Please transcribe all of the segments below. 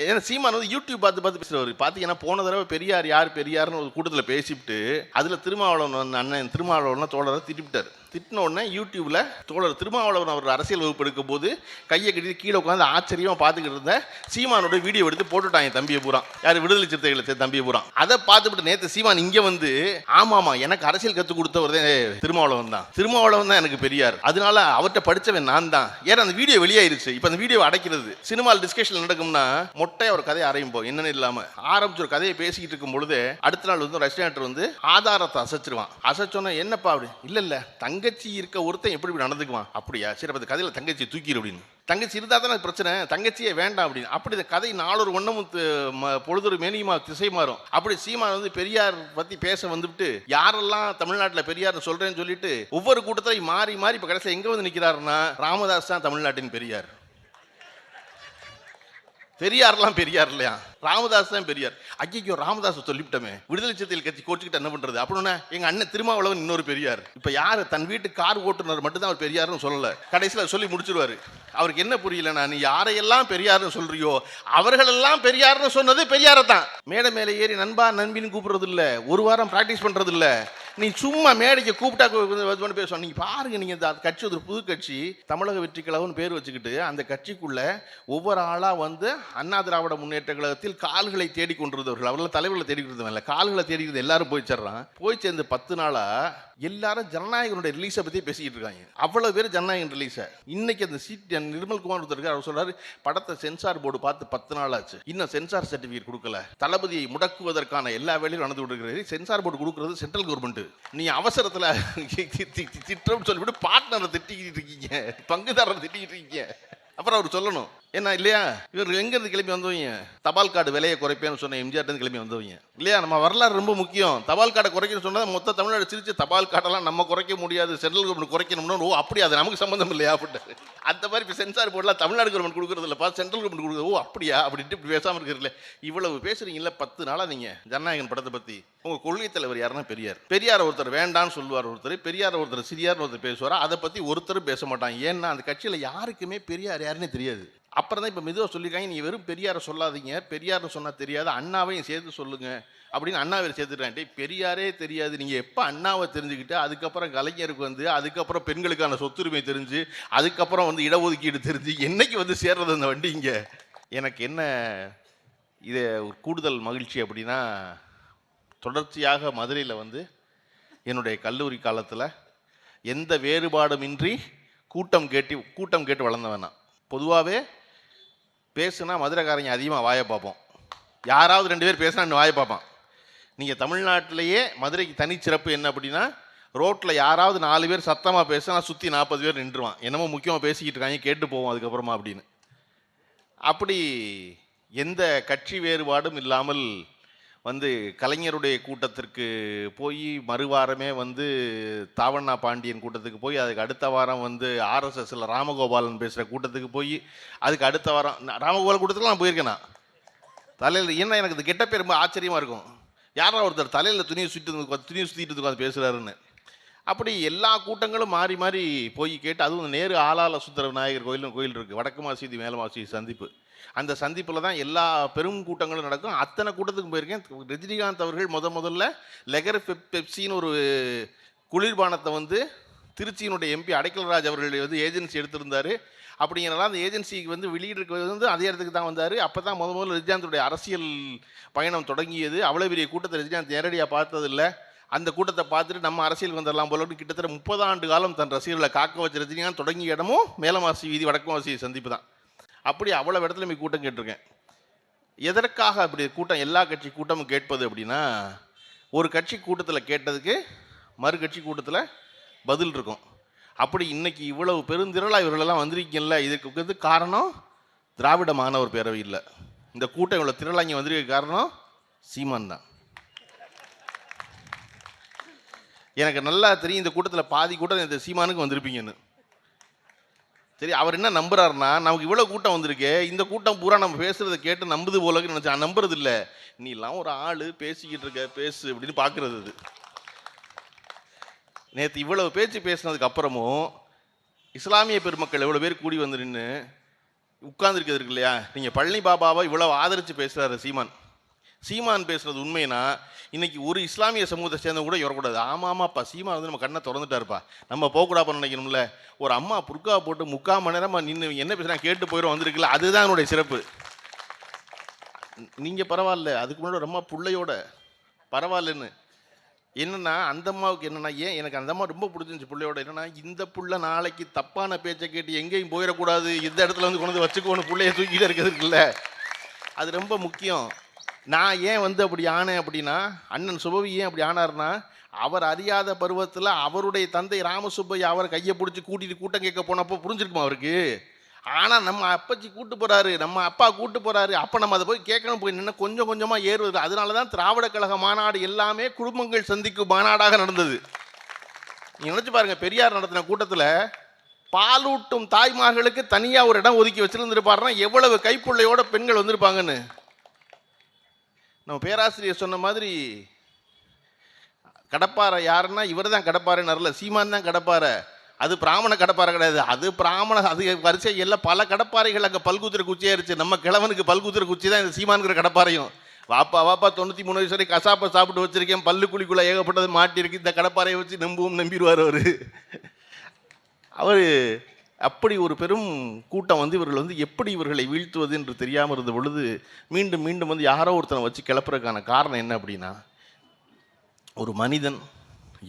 ஏன்னா சீமான் வந்து யூடியூப் பார்த்து பேசுறவர். பார்த்தீங்கன்னா போன தடவை பெரியார் யார் பெரியார்னு ஒரு கூட்டத்தில் பேசிவிட்டு அதில் திருமாவளவன் அண்ணன் திருமாவளவன் தோழரை திட்டிவிட்டார். திட்டின உடனே யூடியூப்ல தோழர் திருமாவளவன் அவர் அரசியல் வகுப்பு எடுக்கும் போது கையை கட்டி கீழே உட்காந்து ஆச்சரியமா பார்த்துக்கிட்டு இருந்த சீமானோட வீடியோ எடுத்து போட்டுட்டாங்க தம்பியை பூரா. யார் விடுதலை சிறுத்தைகளை தம்பியை பூரா. அதை பார்த்துட்டு நேற்று சீமான் இங்க வந்து ஆமாமா எனக்கு அரசியல் கற்றுக் கொடுத்தவர் திருமாவளவன் தான். திருமாவளவன் தான் எனக்கு பெரியார். அதனால அவர்கிட்ட படிச்சவன் நான் தான். ஏன்னா அந்த வீடியோ வெளியாயிருச்சு. இப்போ அந்த வீடியோ அடைக்கிறது சினிமாவில் டிஸ்கஷன் நடக்கும்னா மொட்டை ஒரு கதையை ஆரம்பிப்போம். என்னன்னு இல்லாம ஆரம்பிச்சு ஒரு கதையை பேசிக்கிட்டு இருக்கும் பொழுது அடுத்த நாள் வந்து ரெஸ்டாரண்ட் வந்து ஆதாரத்தை அசைச்சிருவான். அசைச்சோன்னா என்னப்பா அப்படி இல்ல தங்கச்சி இருக்க ஒருத்தன் எப்படி நடந்துக்குவான். அப்படியா சரி அப்ப கதையில தங்கச்சி தூக்கிடு அப்படின்னு. தங்கச்சி இருந்தா தானே பிரச்சனை, தங்கச்சியே வேண்டாம் அப்படின்னு. அப்படி இந்த கதை நாளொரு ஒன்னமும் பொழுதொரு மேனியுமா திசை மாறும். அப்படி சீமான் வந்து பெரியார் பத்தி பேச வந்துவிட்டு யாரெல்லாம் தமிழ்நாட்டில் பெரியார் சொல்றேன்னு சொல்லிட்டு ஒவ்வொரு கூட்டத்தையும் மாறி மாறி இப்ப கடைசியில் எங்க வந்து நிக்கிறாருன்னா ராமதாஸ் தான் தமிழ்நாட்டின் பெரியார். பெரியார்லாம் பெரியார் இல்லையா, ராமதாஸ் தான் பெரியார். ஐயோ ராமதாஸ் சொல்லிவிட்டமே விடுதலை சிறுத்தைகள் கட்சி கோச்சுக்கிட்டு என்ன பண்றது அப்படின்னா எங்க அண்ணன் திருமாவளவன் இன்னொரு பெரியார். இப்ப யாரு தன் வீட்டு கார் ஓட்டுநர் மட்டும் தான் அவர் பெரியார்னு சொல்லல, கடைசியில் சொல்லி முடிச்சிருவாரு. அவருக்கு என்ன புரியலன்னா நீ யாரையெல்லாம் பெரியார்னு சொல்றியோ அவர்களெல்லாம் பெரியார்னு சொன்னது பெரியாரை தான். மேடை மேலே ஏறி நண்பா நண்பின்னு கூப்பிடுறது இல்ல, ஒரு வாரம் பிராக்டிஸ் பண்றது இல்ல. நீ சும்மா மேடைக்கு கூப்பிட்டா பேசுவோம். நீங்க பாருங்க, நீங்க இந்த கட்சி ஒரு புது கட்சி தமிழக வெற்றி கழகம்னு பேர் வச்சுக்கிட்டு அந்த கட்சிக்குள்ள ஒவ்வொரு ஆளா வந்து அண்ணா திராவிட முன்னேற்ற கழகத்தில் கால்களை தேடிக்கொண்டிருந்தவர்கள், அவர்கள் தலைவர்களை தேடிக்கிறது இல்லை, கால்களை தேடிக்கிறது எல்லாரும் போய் சேர்றான். போய் சேர்ந்து 10 நாளா எல்லாரும் ஜனநாயகனுடைய ரிலீஸை பத்தி பேசிக்கிட்டு இருக்காங்க. அவ்வளவு பேர் ஜனநாயகன் ரிலீஸை. இன்னைக்கு அந்த சீட் நிர்மல் குமார் ஒருத்தர் அவர் சொல்றாரு படத்தை சென்சார் போர்டு பார்த்து 10 நாள் ஆச்சு, இன்னும் சென்சார் சர்டிபிகேட் கொடுக்கல. தளபதியை முடக்குவதற்கான எல்லா வேலையும் நடந்து விடுகிறது. சென்சார் போர்டு கொடுக்கறது சென்ட்ரல் கவர்மெண்ட். நீ அவசரத்துல திட்டம் சொல்லிவிட்டு பார்ட்னரை திட்டிக்கிட்டு இருக்கீங்க, பங்குதாரரை திட்டிக்கிட்டு இருக்கீங்க. அப்புறம் அவர் சொல்லணும் என்ன இல்லையா, இவர் எங்க இருந்து கிளம்பி வந்தவங்க, தபால் கார்டு விலையை குறைப்பேன்னு சொன்ன எம்ஜிஆர் இருந்து கிளம்பி வந்தவங்க இல்லையா. நம்ம வரலாறு ரொம்ப முக்கியம். தபால் கார்டை குறைக்கணும்னு சொன்னா மொத்த தமிழ்நாடு சிரிச்சு தபால் கார்டெல்லாம் நம்ம குறைக்க முடியாது, சென்ட்ரல் கவர்மெண்ட் குறைக்கணும்னு. ஓ அப்படி அது நமக்கு சம்பந்தம் இல்லையா அப்படின்ட்டு. அந்த மாதிரி இப்போ சென்சார் போர்டெலாம் தமிழ்நாடு கவர்மெண்ட் கொடுக்குறது இல்லைப்பா, சென்ட்ரல் கவர்மெண்ட் கொடுக்குறது. ஓ அப்படியா அப்படின்ட்டு இப்படி பேசாமல் இருக்கிறீங்களே. இவ்வளவு பேசுறீங்கல்ல 10 நாளாக நீங்க ஜனநாயகன் படத்தை பற்றி. உங்க கொள்கை தலைவர் யாருன்னா பெரியார். பெரியார் ஒருத்தர் வேண்டான்னு சொல்லுவார் ஒருத்தர், பெரியார் ஒருத்தர் சிறியார்னு ஒருத்தர் பேசுவார். அதை பற்றி ஒருத்தரும் பேச மாட்டாங்க. ஏன்னா அந்த கட்சியில் யாருக்குமே பெரியார் யாருன்னே தெரியாது. அப்புறம் தான் இப்போ மெதுவாக சொல்லியிருக்காங்க நீ வெறும் பெரியாரை சொல்லாதீங்க, பெரியார்னு சொன்னால் தெரியாது, அண்ணாவையும் சேர்த்து சொல்லுங்க அப்படின்னு. அண்ணாவை சேர்த்துட்டான்ட்டு பெரியாரே தெரியாது. நீங்கள் எப்போ அண்ணாவை தெரிஞ்சுக்கிட்டு அதுக்கப்புறம் கலைஞருக்கு வந்து அதுக்கப்புறம் பெண்களுக்கான சொத்துரிமை தெரிஞ்சு அதுக்கப்புறம் வந்து இடஒதுக்கீடு தெரிஞ்சு என்னைக்கு வந்து சேர்றது அந்த வண்டி இங்கே. எனக்கு என்ன இது ஒரு கூடுதல் மகிழ்ச்சி அப்படின்னா தொடர்ச்சியாக மதுரையில் வந்து என்னுடைய கல்லூரி காலத்தில் எந்த வேறுபாடுமின்றி கூட்டம் கேட்டு வளர்ந்தவன் நான். பொதுவாகவே பேசுனா மதுரைக்காரங்க அதிகமாக வாயை பார்ப்போம். யாராவது 2 பேர் பேசுனா வாயை பார்ப்பான். நீங்கள் தமிழ்நாட்டிலேயே மதுரைக்கு தனிச்சிறப்பு என்ன அப்படின்னா ரோட்டில் யாராவது 4 பேர் சத்தமாக பேசினா சுற்றி 40 பேர் நின்றுவான். என்னமோ முக்கியமாக பேசிக்கிட்டு இருக்காங்க கேட்டு போவோம் அதுக்கப்புறமா அப்படின்னு. அப்படி எந்த கட்சி வேறுபாடும் இல்லாமல் வந்து கலைஞருடைய கூட்டத்திற்கு போய் மறுவாரமே வந்து தாவண்ணா பாண்டியன் கூட்டத்துக்கு போய் அதுக்கு அடுத்த வாரம் வந்து ஆர்எஸ்எஸ்ல ராமகோபாலன் பேசுகிற கூட்டத்துக்கு போய் அதுக்கு அடுத்த வாரம் ராமகோபாலன் கூட்டத்துக்கு நான் போயிருக்கேன். நான் தலையில் ஏன்னா எனக்கு இது கெட்ட பேர் ரொம்ப ஆச்சரியமாக இருக்கும். யாரா ஒருத்தர் தலையில் துணியை சுற்றிட்டு உட்காந்து பேசுகிறாருன்னு. அப்படி எல்லா கூட்டங்களும் மாறி மாறி போய் கேட்டு, அதுவும் நேரு ஆளால சுந்தர விநாயகர் கோயில் இருக்குது, வடக்கு மாசீதி மேல மாசீதி சந்திப்பு. அந்த சந்திப்பில் தான் எல்லா பெரும் கூட்டங்களும் நடக்கும். அத்தனை கூட்டத்துக்கு போயிருக்கேன். ரஜினிகாந்த் அவர்கள் முதல்ல லெகர் பெப்சின்னு ஒரு குளிர்பானத்தை வந்து திருச்சியினுடைய எம்பி அடைக்கலராஜ் அவர்கள் வந்து ஏஜென்சி எடுத்திருந்தார். அப்படிங்கிறனால அந்த ஏஜென்சிக்கு வந்து வெளியிடுறது வந்து அதே இடத்துக்கு தான் வந்தார். அப்போ தான் முதல்ல ரஜினிகாந்துடைய அரசியல் பயணம் தொடங்கியது. அவ்வளோ பெரிய கூட்டத்தை ரஜினிகாந்த் நேரடியாக பார்த்ததில்லை. அந்த கூட்டத்தை பார்த்துட்டு நம்ம அரசியல் வந்துடலாம் போல கிட்டத்தட்ட 30 ஆண்டு காலம் தன் ரசிகர்களை காக்க வச்ச ரஜினிகாந்த் தொடங்கிய இடமும் மேலமாசி வீதி வடக்கு மாசி சந்திப்பு தான். அப்படி அவ்வளோ இடத்துல போய் கூட்டம் கேட்டிருக்கேன். எதற்காக அப்படி கூட்டம் எல்லா கட்சி கூட்டமும் கேட்பது அப்படின்னா ஒரு கட்சி கூட்டத்தில் கேட்டதுக்கு மறு கட்சி கூட்டத்தில் பதில் இருக்கும். அப்படி இன்னைக்கு இவ்வளவு பெருந்திரளாக இவர்களெல்லாம் வந்திருக்கீங்கல்ல, இதுக்கு வந்து காரணம் திராவிட மாணவர் பேரவை இல்லை. இந்த கூட்டம் இவ்வளோ திரளாக இங்கே வந்திருக்க காரணம் சீமான் தான். எனக்கு நல்லா தெரியும் இந்த கூட்டத்தில் பாதி கூட்டம் இந்த சீமானுக்கு வந்திருப்பீங்கன்னு. சரி, அவர் என்ன நம்புறாருன்னா நமக்கு இவ்வளோ கூட்டம் வந்திருக்கு, இந்த கூட்டம் பூரா நம்ம பேசுறதை கேட்டு நம்புது போலன்னு நினச்சா. நம்புறது இல்லை, நீ எல்லாம் ஒரு ஆள் பேசிக்கிட்டு இருக்க பேசு அப்படின்னு பார்க்கறது. அது நேற்று இவ்வளவு பேச்சு பேசினதுக்கு அப்புறமும் இஸ்லாமிய பெருமக்கள் எவ்வளோ பேர் கூடி வந்து நின்று உட்கார்ந்துருக்கிறது இருக்கு இல்லையா, நீங்கள் பழனி பாபாவை இவ்வளோ ஆதரித்து பேசுகிறாரு சீமான். சீமான் பேசுறது உண்மைனா இன்னைக்கு ஒரு இஸ்லாமிய சமூகத்தை சேர்ந்த கூட வரக்கூடாது. ஆமாப்பா, சீமான் வந்து நம்ம கண்ணை திறந்துட்டாருப்பா, நம்ம போகக்கூடாதுன்னு நினைக்கணும்ல. ஒரு அம்மா புர்கா போட்டு 3/4 மணி நேரமா நின்று என்ன பேசுனா கேட்டு போயிடும் வந்திருக்குல்ல, அதுதான் என்னுடைய சிறப்பு. நீங்கள் பரவாயில்ல, அதுக்கு முன்னாடி ரொம்ப பிள்ளையோட பரவாயில்லன்னு என்னன்னா, அந்த அம்மாவுக்கு என்னன்னா, ஏன் எனக்கு அந்த அம்மா ரொம்ப பிடிச்சிருந்துச்சு பிள்ளையோட. என்னன்னா, இந்த புள்ள நாளைக்கு தப்பான பேச்சை கேட்டு எங்கேயும் போயிடக்கூடாது, இந்த இடத்துல வந்து கொண்டு வந்து வச்சுக்கோன்னு பிள்ளைய தூக்கிட்டு இருக்கிறது இருக்குல்ல, அது ரொம்ப முக்கியம். நான் ஏன் வந்து அப்படி ஆனேன் அப்படின்னா, அண்ணன் சுபவி ஏன் அப்படி ஆனார்னா, அவர் அறியாத பருவத்தில் அவருடைய தந்தை ராமசுப்பையா அவரை கையை பிடிச்சி கூட்டிட்டு கூட்டம் கேட்க போனப்போ புரிஞ்சிருக்குமா அவருக்கு. ஆனால் நம்ம அப்பச்சி கூட்டு போகிறாரு, நம்ம அப்பா கூட்டு போகிறாரு, அப்போ நம்ம அதை போய் கேட்கணும், போய் நின்று கொஞ்சம் கொஞ்சமாக ஏறுவது. அதனால தான் திராவிட கழக மாநாடு எல்லாமே குடும்பங்கள் சந்திக்கும் மாநாடாக நடந்தது. நீ நினச்சி பாருங்கள், பெரியார் நடத்தின கூட்டத்தில் பாலூட்டும் தாய்மார்களுக்கு தனியாக ஒரு இடம் ஒதுக்கி வச்சுருந்துருப்பாருன்னா எவ்வளவு கைப்பிள்ளையோட பெண்கள் வந்திருப்பாங்கன்னு. நம்ம பேராசிரியர் சொன்ன மாதிரி கடப்பாறை யாருன்னா இவர் தான் கடப்பாறைன்னு வரல, சீமான் தான் கடப்பாறை. அது பிராமண கடப்பாறை கிடையாது, அது பிராமண, அது வரிசை எல்லாம் பல கடப்பாறைகள் அங்கே பல்குத்திர குச்சியாயிருச்சு. நம்ம கிழவனுக்கு பல்குத்திர குச்சி தான் இந்த சீமான்கிற கடப்பாறையும். வாப்பா 93 வயசு வரை கசாப்பை சாப்பிட்டு வச்சிருக்கேன், பல்லு குழிக்குள்ளே ஏகப்பட்டது மாட்டிருக்கு, இந்த கடப்பாறையை வச்சு நம்பிடுவார் அவர். அப்படி ஒரு பெரும் கூட்டம் வந்து இவர்கள் வந்து எப்படி இவர்களை வீழ்த்துவது என்று தெரியாமல் இருந்த பொழுது மீண்டும் மீண்டும் வந்து யாரோ ஒருத்தனை வச்சு கிளப்புறதுக்கான காரணம் என்ன அப்படின்னா, ஒரு மனிதன்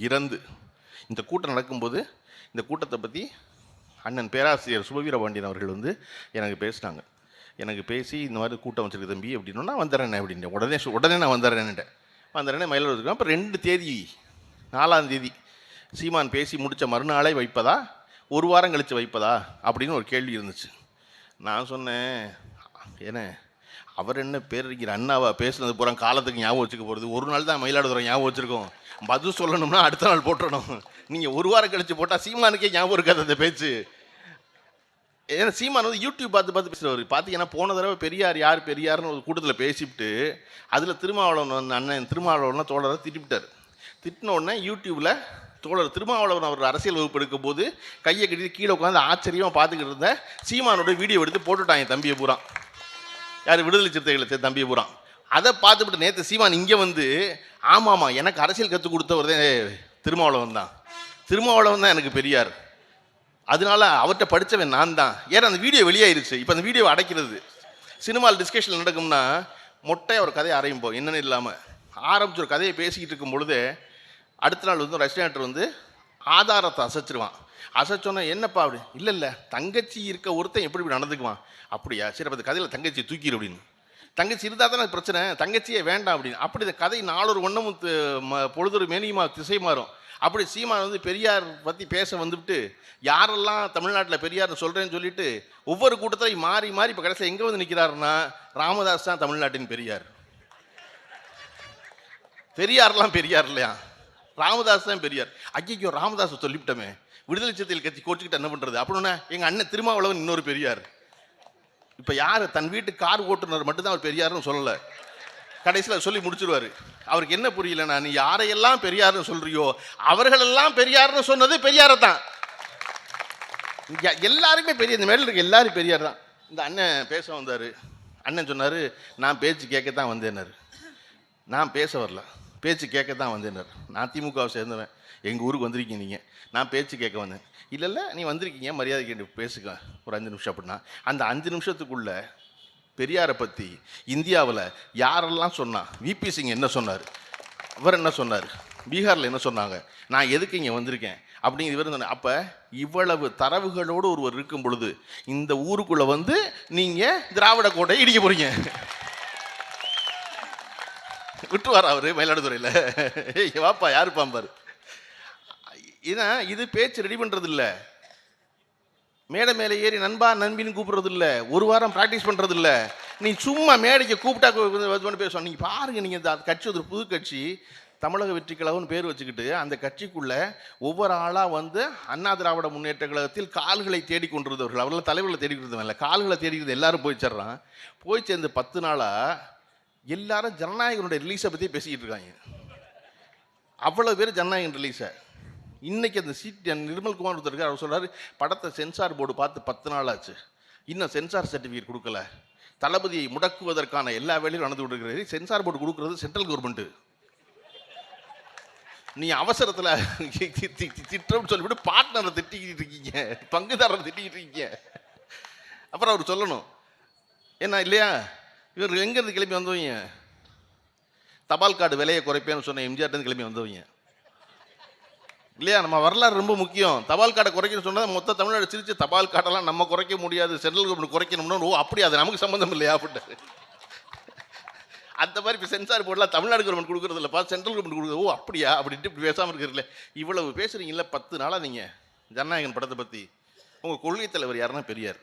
இறந்து இந்த கூட்டம் நடக்கும்போது இந்த கூட்டத்தை பற்றி அண்ணன் பேராசிரியர் சுபவீர பாண்டியன் அவர்கள் வந்து எனக்கு பேசினாங்க. எனக்கு பேசி இந்த மாதிரி கூட்டம் வச்சிருக்கு தம்பி அப்படின்னா, நான் வந்துடுறேன் அப்படின்ட்டு உடனே நான் வந்துடுறேன்னே மயிலாடுதுறை இருக்கேன். அப்போ 2 தேதி 4ஆம் தேதி சீமான் பேசி முடித்த மறுநாளே வைப்பதா, ஒரு வாரம் கழித்து வைப்பதா அப்படின்னு ஒரு கேள்வி இருந்துச்சு. நான் சொன்னேன், ஏன்னா அவர் என்ன பேரறிஞர் அண்ணாவா, பேசுனது பூரா காலத்துக்கு ஞாபகம் வச்சுக்க போகிறது, ஒரு நாள் தான் மயிலாடுதுறை ஞாபகம் வச்சுருக்கோம், பதில் சொல்லணும்னா அடுத்த நாள் போட்டுடணும். நீங்கள் ஒரு வாரம் கழித்து போட்டால் சீமானுக்கே ஞாபகம் இருக்காது அந்த பேச்சு. ஏன்னா சீமான் வந்து யூடியூப் பார்த்து பேசுகிறவர். பார்த்தீங்கன்னா போன தடவை பெரியார் யார் பெரியார்னு ஒரு கூட்டத்தில் பேசிவிட்டு அதில் திருமாவளவன் அண்ணன் திருமாவளவன் தோழரை திட்டிவிட்டார். திட்டின உடனே யூடியூப்பில் தோழர் திருமாவளவன் அவர் அரசியல் வகுப்பு எடுக்கும் போது கையை கட்டி கீழே உட்காந்து ஆச்சரியமாக பார்த்துக்கிட்டு இருந்த சீமானோட வீடியோ எடுத்து போட்டுட்டாங்க தம்பியை பூரா. யார் விடுதலை சிறுத்தைகளை தம்பியை பூரா. அதை பார்த்துவிட்டு நேற்று சீமான் இங்கே வந்து ஆமாம் எனக்கு அரசியல் கற்றுக் கொடுத்தவர் தான் திருமாவளவன் தான் எனக்கு பெரியார், அதனால அவர்கிட்ட படித்தவன் நான் தான். ஏன்னா அந்த வீடியோ வெளியாயிருச்சு. இப்போ அந்த வீடியோ அடைக்கிறது சினிமாவில் டிஸ்கஷன் நடக்கும்னா மொட்டையாக ஒரு கதையை ஆரம்பிப்போம் என்னென்னு இல்லாமல் ஆரம்பிச்சு ஒரு கதையை பேசிக்கிட்டு இருக்கும் பொழுது அடுத்த நாள் வந்து ரெஸ்டாரண்ட் வந்து ஆதாரத்தை அசைச்சிருவான். அசைச்சோன்னா என்னப்பா அப்படி இல்லை தங்கச்சி இருக்க ஒருத்தன் எப்படி இப்படி நடந்துக்குவான், அப்படியா சரி அப்போ கதையில் தங்கச்சியை தூக்கிடு அப்படின்னு. தங்கச்சி இருந்தால் தானே பிரச்சனை, தங்கச்சியே வேண்டாம் அப்படின்னு. அப்படி இந்த கதை நாளொரு ஒன்றமும் பொழுதொரு மேனியுமா திசை மாறும். அப்படி சீமான் வந்து பெரியார் பற்றி பேச வந்துவிட்டு யாரெல்லாம் தமிழ்நாட்டில் பெரியார்னு சொல்கிறேன்னு சொல்லிட்டு ஒவ்வொரு கூட்டத்திலையும் மாறி மாறி இப்போ கடைசியில் எங்கே வந்து நிற்கிறாருன்னா ராமதாஸ் தான் தமிழ்நாட்டின் பெரியார். பெரியார்லாம் பெரியார் இல்லையா, ராமதாஸ் தான் பெரியார். ஐயோ ராமதாஸ் சொல்லிவிட்டோமே, விடுதலை சிறுத்தைகள் கட்சி கோச்சுக்கிட்டு என்ன பண்ணுறது அப்படின்னா எங்கள் அண்ணன் திருமாவளவன் இன்னொரு பெரியார். இப்போ யார் தன் வீட்டு கார் ஓட்டுநர் மட்டும்தான் அவர் பெரியார்னு சொல்லலை, கடைசியில் சொல்லி முடிச்சிருவார். அவருக்கு என்ன புரியலன்னா, நீ யாரையெல்லாம் பெரியார்னு சொல்றியோ அவர்களெல்லாம் பெரியார்னு சொன்னது பெரியாரை தான். எல்லாருமே பெரிய, இந்த மேல இருக்க எல்லாரும் பெரியார் தான். இந்த அண்ணன் பேச வந்தார். அண்ணன் சொன்னார், நான் பேச்சு கேட்கத்தான் வந்தேன்னாரு. நான் பேச வரல, பேச்சு கேட்கத்தான் வந்தேன்னாரு. நான் திமுகவை சேர்ந்தவன், எங்கள் ஊருக்கு வந்திருக்கீங்க நீங்கள், நான் பேச்சு கேட்க வந்தேன். இல்லை நீ வந்திருக்கீங்க மரியாதை கேட்டு பேசுங்க ஒரு 5 நிமிஷம் அப்படின்னா அந்த 5 நிமிஷத்துக்குள்ள பெரியாரை பற்றி இந்தியாவில் யாரெல்லாம் சொன்னான், விபி சிங் என்ன சொன்னார், இவர் என்ன சொன்னார், பீகாரில் என்ன சொன்னாங்க, நான் எதுக்கு இங்கே வந்திருக்கேன் அப்படிங்கிற இவர் சொன்னார். அப்போ இவ்வளவு தரவுகளோடு ஒருவர் இருக்கும் பொழுது இந்த ஊருக்குள்ளே வந்து நீங்கள் திராவிட கோட்டையை இடிக்க போகிறீங்க. விட்டுவார் அவர் மயிலாடுதுறையில், ஏய் வாப்பா யார் பாம்பார். இது பேச்சு ரெடி பண்ணுறது இல்லை, மேடை மேலே ஏறி நண்பா நண்பின்னு கூப்பிட்றது இல்லை, ஒரு வாரம் ப்ராக்டிஸ் பண்ணுறது இல்லை. நீ சும்மா மேடைக்கு கூப்பிட்டா பேச. நீங்கள் பாருங்கள், நீங்கள் இந்த கட்சி ஒரு புது கட்சி தமிழக வெற்றி கழகம்னு பேர் வச்சுக்கிட்டு அந்த கட்சிக்குள்ளே ஒவ்வொரு ஆளாக வந்து அண்ணா திராவிட முன்னேற்ற கழகத்தில் கால்களை தேடிக்கொண்டிருந்தவர்கள், அவர்கள் தலைவர்களை தேடிக்கிறது இல்லை, கால்களை தேடிக்கிறது எல்லாரும் போய் சேர்றான். போய் சேர்ந்து 10 நாளாக எல்லாரும் ஜனநாயகனுடைய ரிலீஸை பற்றி பேசிக்கிட்டு இருக்காங்க. அவ்வளோ பேர் ஜனநாயகன் ரிலீஸை. இன்றைக்கி அந்த நிர்மல்குமார் ஒருத்தர் இருக்கார், அவர் சொல்கிறார் படத்தை சென்சார் போர்டு பார்த்து 10 நாள் ஆச்சு, இன்னும் சென்சார் சர்டிஃபிகேட் கொடுக்கல. தளபதியை முடக்குவதற்கான எல்லா வேலையும் நடந்து கொண்டிருக்கிறது. சென்சார் போர்டு கொடுக்கறது சென்ட்ரல் கவர்மெண்ட். நீ அவசரத்தில் திட்டம்னு சொல்லிவிட்டு பார்ட்னரை திட்டிக்கிட்டு இருக்கீங்க, பங்குதாரரை திட்டிக்கிட்டு இருக்கீங்க. அப்புறம் அவர் சொல்லணும் என்ன இல்லையா, இவர் எங்கேருந்து கிளம்பி வந்தவங்க? தபால் கார்டு விலையை குறைப்பேன்னு சொன்ன எம்ஜிஆர்லேருந்து கிளம்பி வந்தவங்க இல்லையா? நம்ம வரலாறு ரொம்ப முக்கியம். தபால் கார்டை குறைக்கணும்னு சொன்னால் மொத்த தமிழ்நாடு சிரிச்சு தபால் கார்டெல்லாம் நம்ம குறைக்க முடியாது, சென்ட்ரல் கவர்மெண்ட் குறைக்கணும்னா, ஓ அப்படி அது நமக்கு சம்மந்தம் இல்லையா அப்படின்ட்டு. அந்த மாதிரி இப்போ சென்சார் போர்டெலாம் தமிழ்நாடு கவர்மெண்ட் கொடுக்குறது இல்லைப்பா, சென்ட்ரல் கவர்மெண்ட் கொடுக்குறது. ஓ அப்படியா அப்படின்ட்டு இப்படி பேசாமல் இருக்கிறீங்களே. இவ்வளவு பேசுகிறீங்கள 10 நாளாக நீங்கள் ஜனநாயகன் படத்தை பற்றி. உங்கள் கொள்கை தலைவர் யாருன்னா பெரியார்.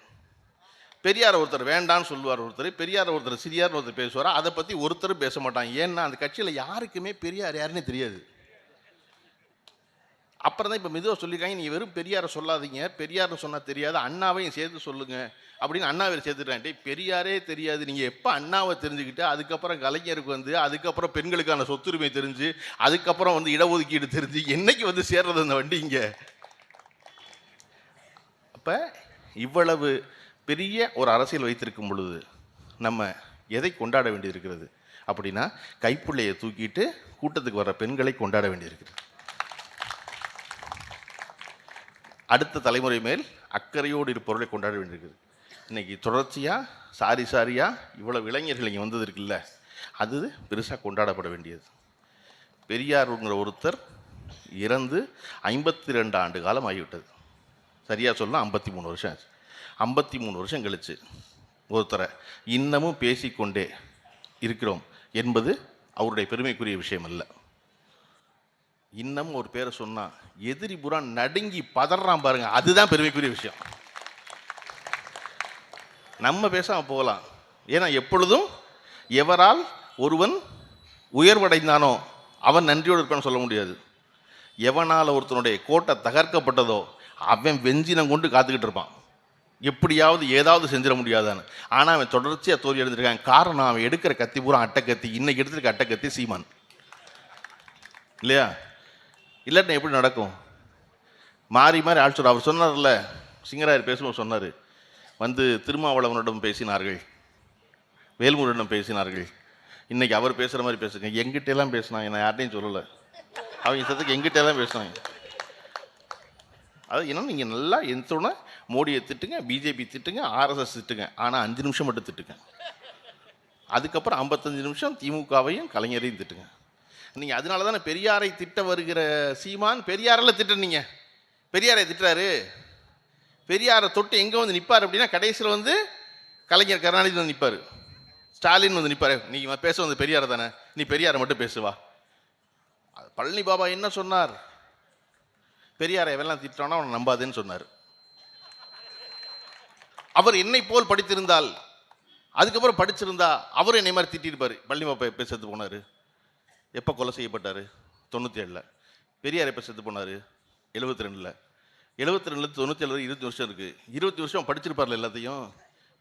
பெரியார் ஒருத்தர் வேண்டான்னு சொல்லுவார், ஒருத்தர் பெரியார் ஒருத்தர் சிறியார்னு ஒருத்தர் பேசுவார். அதை பற்றி ஒருத்தரும் பேச மாட்டாங்க. ஏன்னா அந்த கட்சியில் யாருக்குமே பெரியார் யாருன்னே தெரியாது. அப்புறம் தான் இப்போ மெதுவாக சொல்லியிருக்காங்க, நீங்கள் வெறும் பெரியாரை சொல்லாதீங்க, பெரியார்னு சொன்னால் தெரியாது, அண்ணாவையும் சேர்த்து சொல்லுங்கள் அப்படின்னு அண்ணாவை சேர்த்துட்டான்ட்டு. பெரியாரே தெரியாது. நீங்கள் எப்போ அண்ணாவை தெரிஞ்சுக்கிட்டு அதுக்கப்புறம் கலைஞருக்கு வந்து அதுக்கப்புறம் பெண்களுக்கான சொத்துரிமை தெரிஞ்சு அதுக்கப்புறம் வந்து இடஒதுக்கீடு தெரிஞ்சு என்னைக்கு வந்து சேர்றது அந்த வண்டி இங்கே? அப்போ இவ்வளவு பெரிய ஒரு அரசியல் வைத்திருக்கும் பொழுது நம்ம எதை கொண்டாட வேண்டியிருக்கிறது அப்படின்னா, கைப்பிள்ளையை தூக்கிட்டு கூட்டத்துக்கு வர பெண்களை கொண்டாட வேண்டியிருக்கிறது. அடுத்த தலைமுறை மேல் அக்கறையோடு இருப்பவர்களை கொண்டாட வேண்டியிருக்குது. இன்றைக்கி தொடர்ச்சியாக சாரியாக இவ்வளவு இளைஞர்கள் இங்கே வந்தது இருக்குல்ல, அது பெருசாக கொண்டாடப்பட வேண்டியது. பெரியாருங்கிற ஒருத்தர் இறந்து 52 ஆண்டு காலம் ஆகிவிட்டது. சரியாக சொல்லலாம் 53 வருஷம் ஆச்சு. 53 வருஷம் கழிச்சு ஒருத்தரை இன்னமும் பேசிக்கொண்டே இருக்கிறோம் என்பது அவருடைய பெருமைக்குரிய விஷயம் அல்ல. இன்னும் ஒரு பேரை சொன்னா எதிரி புறா நடுங்கி பதறான் பாருங்க, அதுதான் பெருமைக்குரிய விஷயம். நம்ம பேசாம போகலாம். ஏன்னா எப்பொழுதும் எவரால் ஒருவன் உயர்வடைந்தானோ அவன் நன்றியோடு இருப்பான்னு சொல்ல முடியாது. எவனால் ஒருத்தனுடைய கோட்டை தகர்க்கப்பட்டதோ அவன் வெஞ்சினம் கொண்டு காத்துக்கிட்டு இருப்பான், எப்படியாவது ஏதாவது செஞ்சிட முடியாதான்னு. ஆனால் அவன் தொடர்ச்சியாக தோல்வி எடுத்திருக்கான். காரணம், அவன் எடுக்கிற கத்தி பூரா அட்டைக்கத்தி. இன்னைக்கு எடுத்திருக்க அட்டைக்கத்தி சீமான் இல்லையா? இல்லாட்டினா எப்படி நடக்கும்? மாறி மாறி ஆட்சி. அவர் சொன்னார்ல, சிங்கராயர் பேசும்போது சொன்னார், வந்து திருமாவளவனிடம் பேசினார்கள், வேல்முருகனிடம் பேசினார்கள், இன்னைக்கு அவர் பேசுகிற மாதிரி பேசுங்க. எங்கிட்டெல்லாம் பேசினாங்க, நான் யார்ட்டையும் சொல்லலை. அவங்க சத்துக்கு எங்கிட்டெல்லாம் பேசினாங்க. அது என்ன, நீங்கள் நல்லா எந்தோடனே மோடியை திட்டுங்க, பிஜேபி திட்டுங்க, ஆர்எஸ்எஸ் திட்டுங்க, ஆனால் 5 நிமிஷம் மட்டும் திட்டுங்க. அதுக்கப்புறம் 55 நிமிஷம் திமுகவையும் கலைஞரையும் திட்டுங்க. நீங்கள் அதனால தானே பெரியாரை திட்ட வருகிற சீமான் பெரியாரெல்லாம் திட்டுனீங்க. பெரியாரை திட்டுறாரு, பெரியாரை தொட்டு எங்கே வந்து நிற்பார் அப்படின்னா கடைசியில் வந்து கலைஞர் கருணாநிதி வந்து நிற்பார், ஸ்டாலின் வந்து நிற்பார். நீங்கள் பேச வந்து பெரியாரை தானே, நீ பெரியாரை மட்டும் பேசுவா. பழனி பாபா என்ன சொன்னார்? பெரியாரை எவெல்லாம் திட்டானோ அவனை நம்பாதுன்னு சொன்னார். அவர் என்னை போல் படித்திருந்தால், அதுக்கப்புறம் படிச்சிருந்தா அவர் என்னை மாதிரி திட்டிருப்பார். பழனி பாபா எப்போ செத்து போனார்? எப்போ கொலை செய்யப்பட்டார்? 97. பெரியார் எப்போ செத்து போனார்? 72. 72 97 20 வருஷம் இருக்குது. 20 வருஷம் படிச்சிருப்பார்ல எல்லாத்தையும்.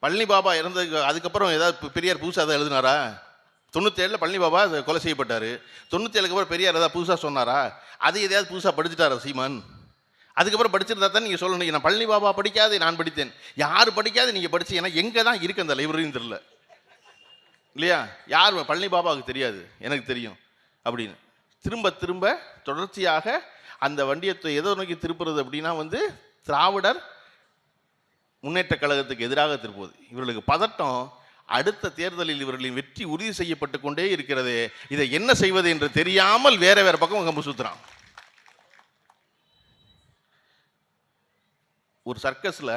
பழனி பாபா இறந்ததுக்கு அதுக்கப்புறம் ஏதாவது பெரியார் புதுசாக தான் எழுதினாரா? 97 பழனி பாபா கொலை செய்யப்பட்டார். 97க்கு அப்புறம் பெரியார் ஏதாவது புதுசாக சொன்னாரா? அது எதையாவது புதுசாக படிச்சுட்டாரா சீமான்? அதுக்கப்புறம் படிச்சிருந்தா தான் நீங்கள் சொல்லணும், நான் பழனி பாபா படிக்காது நான் படித்தேன். யார் படிக்காது நீங்கள் படிச்சீங்கன்னா எங்கே தான் இருக்குது அந்த லைப்ரரின்னு தெரியல இல்லையா? யார் பழனி பாபாவுக்கு தெரியாது, எனக்கு தெரியும் அப்படின்னு திரும்ப திரும்ப தொடர்ச்சியாக அந்த வண்டியத்தை எதை நோக்கி திருப்புறது அப்படின்னா வந்து திராவிடர் முன்னேற்ற கழகத்துக்கு எதிராக திருப்புவது. இவர்களுக்கு பதட்டம், அடுத்த தேர்தலில் இவர்களின் வெற்றி உறுதி செய்யப்பட்டு கொண்டே இருக்கிறது. இதை என்ன செய்வது என்று தெரியாமல் வேற வேற பக்கம் கம்பு சுத்துறான். ஒரு சர்க்கஸில்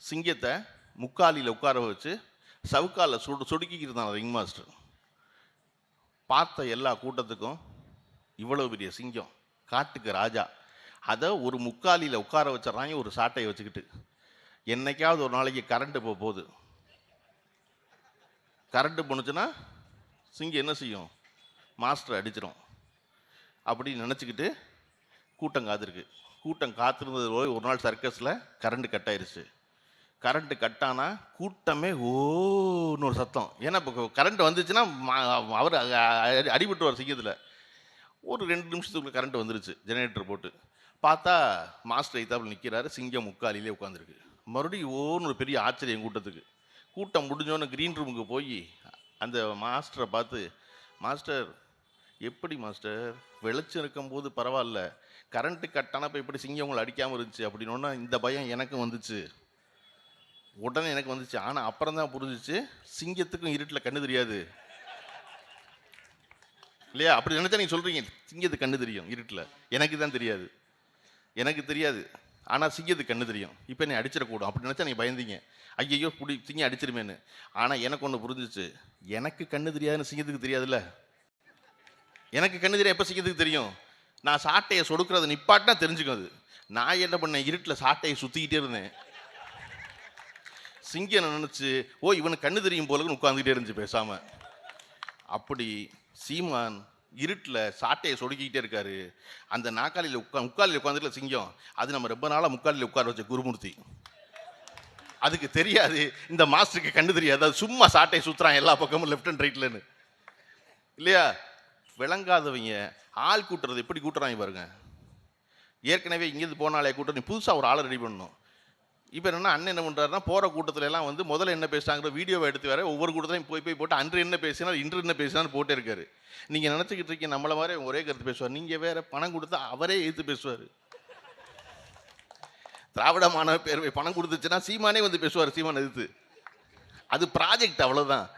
சிங்கத்தை முக்காலியில் உட்கார வச்சு சவுக்கால சொடுக்கிக்கிட்டு இருந்தான் ரிங் மாஸ்டர். பார்த்த எல்லா கூட்டத்துக்கும் இவ்வளவு பெரிய சிங்கம், காட்டுக்கு ராஜா, அதை ஒரு முக்காலியில் உட்கார வச்சிடறாங்க ஒரு சாட்டையை வச்சுக்கிட்டு. என்னைக்காவது ஒரு நாளைக்கு கரண்ட்டு போகுது, கரண்ட்டு போணுச்சுன்னா சிங்கம் என்ன செய்யும்? மாஸ்டர் அடிச்சிடும் அப்படின்னு நினச்சிக்கிட்டு கூட்டம் காத்திருக்கு. கூட்டம் காத்திருந்தது போய் ஒரு நாள் சர்க்கஸில் கரண்ட் கட் ஆயிடுச்சு. கரண்ட்டு கட்டானா கூட்டமே ஓன்னு ஒரு சத்தம். ஏன்னா இப்போ கரண்ட் வந்துச்சுன்னா அவர் அடிபட்டுவார் சிங்கத்தில். ஒரு 2 நிமிஷத்துக்குள்ள கரண்ட் வந்துருச்சு, ஜெனரேட்டர் போட்டு பார்த்தா மாஸ்டர் ஐத்தாப்பில் நிற்கிறாரு, சிங்கம் முக்காலிலே உட்காந்துருக்கு. மறுபடியும் ஓன்னு ஒரு பெரிய ஆச்சரியம் கூட்டத்துக்கு. கூட்டம் முடிஞ்சோன்னு க்ரீன் ரூமுக்கு போய் அந்த மாஸ்டரை பார்த்து, மாஸ்டர் எப்படி மாஸ்டர் வெளிச்சம் இருக்கும்போது பரவாயில்ல, கரண்ட்டு கட் ஆனப்போ எப்படி சிங்கம் உங்களை அடிக்காமல் இருந்துச்சு அப்படின்னோன்னா இந்த பயம் எனக்கும் வந்துச்சு. உடனே எனக்கு வந்துச்சு. ஆனால் அப்புறம் தான் புரிஞ்சிச்சு, சிங்கத்துக்கும் இருட்டில் கண்ணு தெரியாது இல்லையா? அப்படி நினைச்சா நீங்கள் சொல்கிறீங்க சிங்கத்துக்கு கண்ணு தெரியும் இருட்டில், எனக்கு தான் தெரியாது, எனக்கு தெரியாது. ஆனால் சிங்கத்துக்கு கண்ணு தெரியும். இப்போ நீ அடிச்சிடக்கூடும் அப்படி நினச்சா நீங்கள் பயந்தீங்க, ஐயோ சிங்கம் அடிச்சிருமேன்னு. ஆனால் எனக்கு ஒன்று புரிஞ்சிச்சு, எனக்கு கண்ணு தெரியாதுன்னு சிங்கத்துக்கு தெரியாதுல்ல. எனக்கு கண்ணு தெரியாது எப்போ சிங்கத்துக்கு தெரியும்? நான் சாட்டையை சொடுக்கிறத நிப்பாட்டினா தெரிஞ்சுக்கும் அது. நான் என்ன பண்ணேன், இருட்டில் சாட்டையை சுற்றிக்கிட்டே இருந்தேன். சிங்கம் நினச்சி ஓ இவனுக்கு கண்ணு தெரியும் போலன்னு உட்காந்துக்கிட்டே இருந்துச்சு பேசாமல். அப்படி சீமான் இருட்டில் சாட்டையை சொடுக்கிக்கிட்டே இருக்காரு. அந்த நாக்காளியில் முக்காலில் உட்காந்துருக்கல சிங்கம், அது நம்ம ரொம்ப நாளாக முக்காலில் உட்கார வச்ச குருமூர்த்தி. அதுக்கு தெரியாது இந்த மாஸ்டருக்கு கண்ணு தெரியாது, அது சும்மா சாட்டையை சுற்றுறான் எல்லா பக்கமும் லெஃப்ட் அண்ட் ரைட்லன்னு இல்லையா? விளங்காதவங்க ஆள் கூட்டுறது எப்படி கூட்டுறாங்க பாருங்க. ஏற்கனவே இங்கேருந்து போனாலே கூட்டம், நீ புதுசாக ஒரு ஆளை ரெடி பண்ணணும். இப்போ என்னன்னா அண்ணன் என்ன பண்ணுறாருன்னா, போகிற கூட்டத்துல எல்லாம் வந்து முதல்ல என்ன பேசுகிறாங்கிற வீடியோவை எடுத்து வேற ஒவ்வொரு கூட்டத்திலையும் போய் போட்டு அன்று என்ன பேசினார் இன்று என்ன பேசினான்னு போட்டே இருக்காரு. நீங்கள் நினச்சிக்கிட்டு இருக்கீங்க நம்மளை மாதிரி ஒரே கருத்து பேசுவார், நீங்கள் வேற பணம் கொடுத்தா அவரே எதிர்த்து பேசுவார். திராவிட மாணவ பேரவை பணம் கொடுத்துச்சுன்னா சீமானே வந்து பேசுவார் சீமான் எதிர்த்து. அது ப்ராஜெக்ட் அவ்வளோதான்.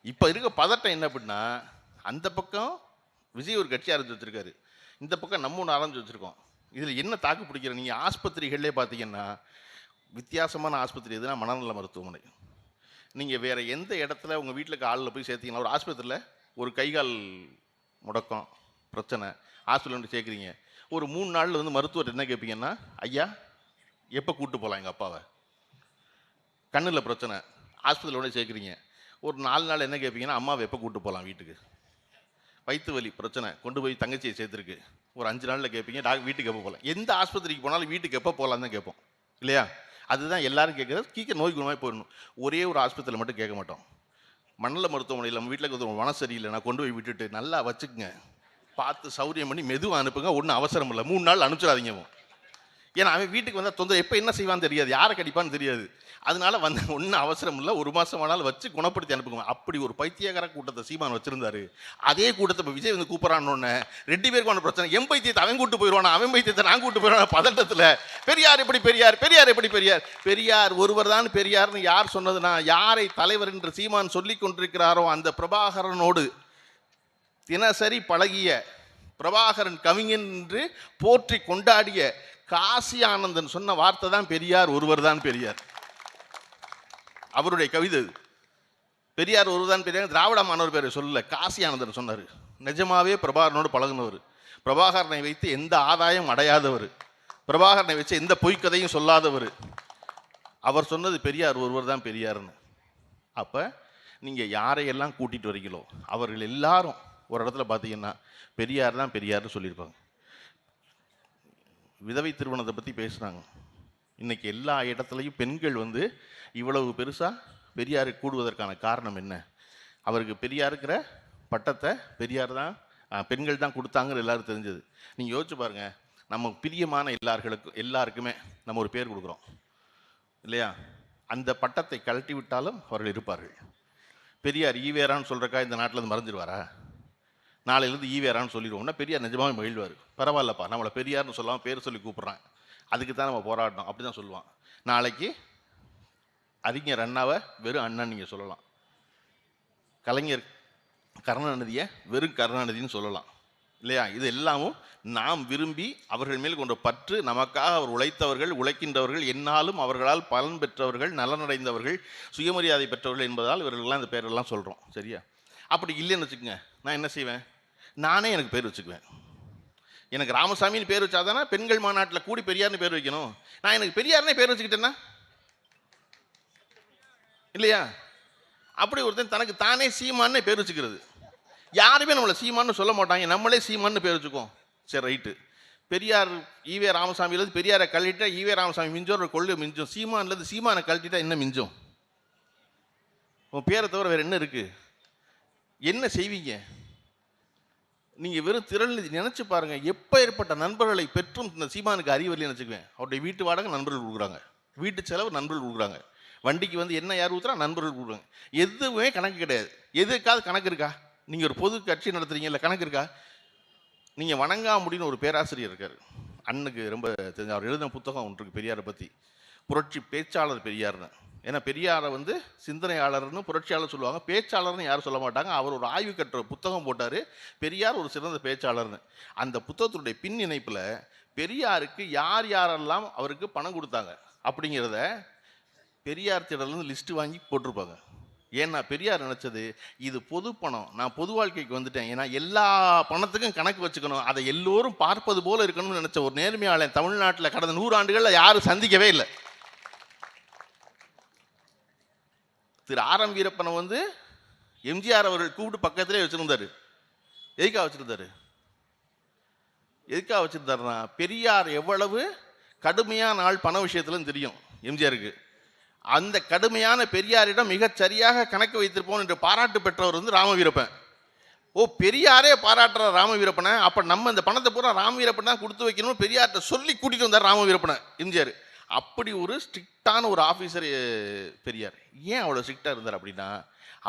இப்போ இருக்க பதட்டம் என்ன அப்படின்னா, அந்த பக்கம் விஜய் ஒரு கட்சி ஆரம்பிச்சு வச்சிருக்காரு, இந்த பக்கம் நம்ம ஒன்று ஆரம்பிச்சு வச்சுருக்கோம். இதில் என்ன தாக்கு பிடிக்கிற, நீங்கள் ஆஸ்பத்திரிகளே பார்த்தீங்கன்னா வித்தியாசமான ஆஸ்பத்திரி எதுனா மனநல மருத்துவமனை. நீங்கள் வேறு எந்த இடத்துல உங்கள் வீட்டில் ஆளில் போய் சேர்த்தீங்கன்னா, ஒரு ஆஸ்பத்திரியில் ஒரு கைகால் முடக்கம் பிரச்சனை ஹாஸ்பிட்டல் வந்து சேர்க்குறீங்க, ஒரு 3 நாளில் வந்து மருத்துவர் என்ன கேட்பீங்கன்னா, ஐயா எப்போ கூப்பிட்டு போகலாம் எங்கள் அப்பாவை. கண்ணில் பிரச்சனை ஆஸ்பத்திரியில் கொண்டு சேர்க்குறீங்க, ஒரு 4 நாள் என்ன கேட்பீங்கன்னா, அம்மாவை எப்போ கூப்பிட்டு போகலாம் வீட்டுக்கு. வயிற்று வலி பிரச்சனை கொண்டு போய் தங்கச்சியை சேர்த்துருக்கு, ஒரு 5 நாளில் கேட்பீங்க வீட்டுக்கு எப்போ போகலாம். எந்த ஆஸ்பத்திரிக்கு போனாலும் வீட்டுக்கு எப்போ போகலான்னு தான் கேட்போம் இல்லையா? அதுதான் எல்லாரும் கேட்குறது. கீக்க நோய் குணமாக போயிடணும். ஒரே ஒரு ஆஸ்பத்திரியில் மட்டும் கேட்க மாட்டோம். மண்டல மருத்துவமனையில் நம்ம வீட்டில் ஒரு மனம் சரியில்லை, நான் கொண்டு போய் விட்டுட்டு நல்லா வச்சுக்குங்க, பார்த்து சௌரியம் பண்ணி மெதுவாக அனுப்புங்க, ஒன்றும் அவசரம் இல்லை, 3 நாள் அனுப்பிச்சிடாதீங்க. ஏன்னா அவன் வீட்டுக்கு வந்தால் தொந்தரவு, எப்போ என்ன செய்வான்னு தெரியாது, யாரை கடிப்பான்னு தெரியாது. அதனால வந்து ஒன்றும் அவசரம் இல்லை, 1 மாதம் ஆனாலும் வச்சு குணப்படுத்தி அனுப்புங்க. அப்படி ஒரு பைத்தியக்கார கூட்டத்தை சீமான் வச்சிருந்தாரு. அதே கூட்டத்தை இப்போ விஜய் வந்து கூப்பிட்றான்னு 2 பேருக்கு பிரச்சனை. என் பைத்தியத்தை அவன் கூட்டு போயிடுவானா, அவன் பைத்தியத்தை நான் கூட்டு போயிடுவானா பதட்டத்தில். பெரியார் எப்படி பெரியார், பெரியார் எப்படி பெரியார், பெரியார் ஒருவர் தான் பெரியார்னு யார் சொன்னதுன்னா, யாரை தலைவர் என்று சீமான் சொல்லி கொண்டிருக்கிறாரோ அந்த பிரபாகரனோடு தினசரி பழகிய, பிரபாகரன் கவிஞன் என்று போற்றி கொண்டாடிய காசி ஆனந்தன் சொன்ன வார்த்தை தான் பெரியார் ஒருவர் தான் பெரியார். அவருடைய கவிதை பெரியார் ஒருவர் தான் பெரியார். திராவிட மாணவர் பேரை சொல்லல, காசி ஆனந்தன் சொன்னார். நிஜமாவே பிரபாகரனோடு பழகுனவர், பிரபாகரனை வைத்து எந்த ஆதாயம் அடையாதவர், பிரபாகரனை வச்சு எந்த பொய்க்கதையும் சொல்லாதவர். அவர் சொன்னது பெரியார் ஒருவர் தான் பெரியார்னு. அப்போ நீங்கள் யாரையெல்லாம் கூட்டிகிட்டு வரீங்களோ அவர்கள் எல்லாரும் ஒரு இடத்துல பார்த்தீங்கன்னா பெரியார் தான் பெரியார்னு சொல்லியிருப்பாங்க. விதவை திருமணத்தை பற்றி பேசுகிறாங்க. இன்றைக்கி எல்லா இடத்துலையும் பெண்கள் வந்து இவ்வளவு பெருசாக பெரியாருக்கு கூடுவதற்கான காரணம் என்ன? அவருக்கு பெரியாருக்கிற பட்டத்தை பெரியார் தான், பெண்கள் தான் கொடுத்தாங்கன்னு எல்லாரும் தெரிஞ்சது. நீங்கள் யோசிச்சு பாருங்கள், நம்ம பிரியமான எல்லாருக்குமே நம்ம ஒரு பேர் கொடுக்குறோம் இல்லையா? அந்த பட்டத்தை கழட்டி விட்டாலும் அவர்கள் இருப்பார்கள். பெரியார் ஈவேரான்னு சொல்கிறக்கா இந்த நாட்டில் இருந்து மறைஞ்சிருவாரா? நாளையிலேருந்து ஈவேரான்னு சொல்லிடுவோம்னா பெரியார் நிஜமாக மகிழ்வார். பரவாயில்லப்பா, நம்மளை பெரியார்னு சொல்லாமல் பேர் சொல்லி கூப்பிட்றான், அதுக்கு தான் நம்ம போராடணும் அப்படி தான் சொல்லுவான். நாளைக்கு அறிஞர் அண்ணாவை வெறும் அண்ணன் நீங்கள் சொல்லலாம், கலைஞர் கருணாநிதியை வெறும் கருணாநிதின்னு சொல்லலாம் இல்லையா? இது எல்லாமும் நாம் விரும்பி அவர்கள் மேல் கொண்ட பற்று, நமக்காக அவர் உழைத்தவர்கள், உழைக்கின்றவர்கள், என்னாலும் அவர்களால் பலன் பெற்றவர்கள், நலனடைந்தவர்கள், சுயமரியாதை பெற்றவர்கள் என்பதால் இவர்கள்லாம் இந்த பேரெல்லாம் சொல்கிறோம். சரியா? அப்படி இல்லைன்னு வச்சுக்கோங்க, நான் என்ன செய்வேன், நானே எனக்கு பேர் வச்சுக்குவேன். எனக்கு ராமசாமின்னு பேர் வச்சாதானே பெண்கள் மாநாட்டில் கூடி பெரியார்னு பேர் வைக்கணும். நான் எனக்கு பெரியார்னே பேர் வச்சுக்கிட்டேன்னா இல்லையா? அப்படி ஒருத்தன் தனக்கு தானே சீமானே பேர் வச்சுக்கிறது. யாருமே நம்மளை சீமான்னு சொல்ல மாட்டாங்க, நம்மளே சீமான்னு பேர் வச்சுக்கோம். சரி ரைட்டு, பெரியார் ஈவே ராமசாமியிலேருந்து பெரியாரை கழட்டிட்டா ஈவே ராமசாமி மிஞ்சோர் ஒரு கொள்கை மிஞ்சும், சீமான்லேருந்து சீமானை கழட்டிட்டா என்ன மிஞ்சும்? உன் பேரை தவிர வேறு என்ன இருக்குது? என்ன செய்வீங்க நீங்கள்? வெறும் திரள் நினச்சி பாருங்கள், எப்போ ஏற்பட்ட நண்பர்களை பெற்றும் இந்த சீமானுக்கு அறிவறியை நினச்சிக்குவேன். அவருடைய வீட்டு வாடகை நண்பர்கள் கொடுக்குறாங்க, வீட்டு செலவு நண்பர்கள் கொடுக்குறாங்க, வண்டிக்கு வந்து என்ன யார் ஊற்றுறா, நண்பர்கள் கொடுக்குறாங்க. எதுவுமே கணக்கு கிடையாது. எதுக்காவது கணக்கு இருக்கா? நீங்கள் ஒரு பொது கட்சி நடத்துறீங்க, இல்லை கணக்கு இருக்கா? நீங்கள் வணங்காமுடின்னு ஒரு பேராசிரியர் இருக்கார், அண்ணனுக்கு ரொம்ப தெரிஞ்ச, அவர் எழுதின புத்தகம் ஒன்று இருக்கு பெரியாரை பற்றி, புரட்சி பேச்சாளர் பெரியார்னு. ஏன்னா பெரியாரை வந்து சிந்தனையாளர்னு புரட்சியாளர் சொல்லுவாங்க, பேச்சாளர்னு யாரும் சொல்ல மாட்டாங்க. அவர் ஒரு ஆய்வு கட்டுற புத்தகம் போட்டார், பெரியார் ஒரு சிறந்த பேச்சாளர்னு. அந்த புத்தகத்தினுடைய பின் இணைப்பில் பெரியாருக்கு யார் யாரெல்லாம் அவருக்கு பணம் கொடுத்தாங்க அப்படிங்கிறத பெரியார் திடல்னு லிஸ்ட்டு வாங்கி போட்டிருப்பாங்க. ஏன்னா பெரியார் நினச்சது, இது பொது பணம், நான் பொது வாழ்க்கைக்கு வந்துட்டேன், ஏன்னா எல்லா பணத்துக்கும் கணக்கு வச்சுக்கணும், அதை எல்லோரும் பார்ப்பது போல இருக்கணும்னு நினச்ச ஒரு நேர்மையாளன் தமிழ்நாட்டில் கடந்த 100 ஆண்டுகளில் யாரும் சந்திக்கவே இல்லை. திரு ஆர்.எம். வீரப்பனை வந்து எம்ஜிஆர் அவர்கள் கூப்பிட்டு பக்கத்திலே வச்சுருந்தாரு. எதுக்காக வச்சுருந்தாருன்னா, பெரியார் எவ்வளவு கடுமையான ஆள் பண விஷயத்துலன்னு தெரியும் எம்ஜிஆருக்கு. அந்த கடுமையான பெரியாரிடம் மிகச் சரியாக கணக்கு வைத்திருப்போம் என்று பாராட்டு பெற்றவர் வந்து ராமவீரப்பன். ஓ, பெரியாரே பாராட்டுற ராமவீரப்பனை, அப்போ நம்ம இந்த பணத்தை பூரா ராமவீரப்பன் தான் கொடுத்து வைக்கணும் பெரியார்கிட்ட சொல்லி கூட்டிகிட்டு வந்தார் ராமவீரப்பனை எம்ஜிஆர். அப்படி ஒரு ஸ்ட்ரிக்டான ஒரு ஆஃபீஸர் பெரியார். ஏன் அவ்வளோ ஸ்ட்ரிக்டாக இருந்தார் அப்படின்னா,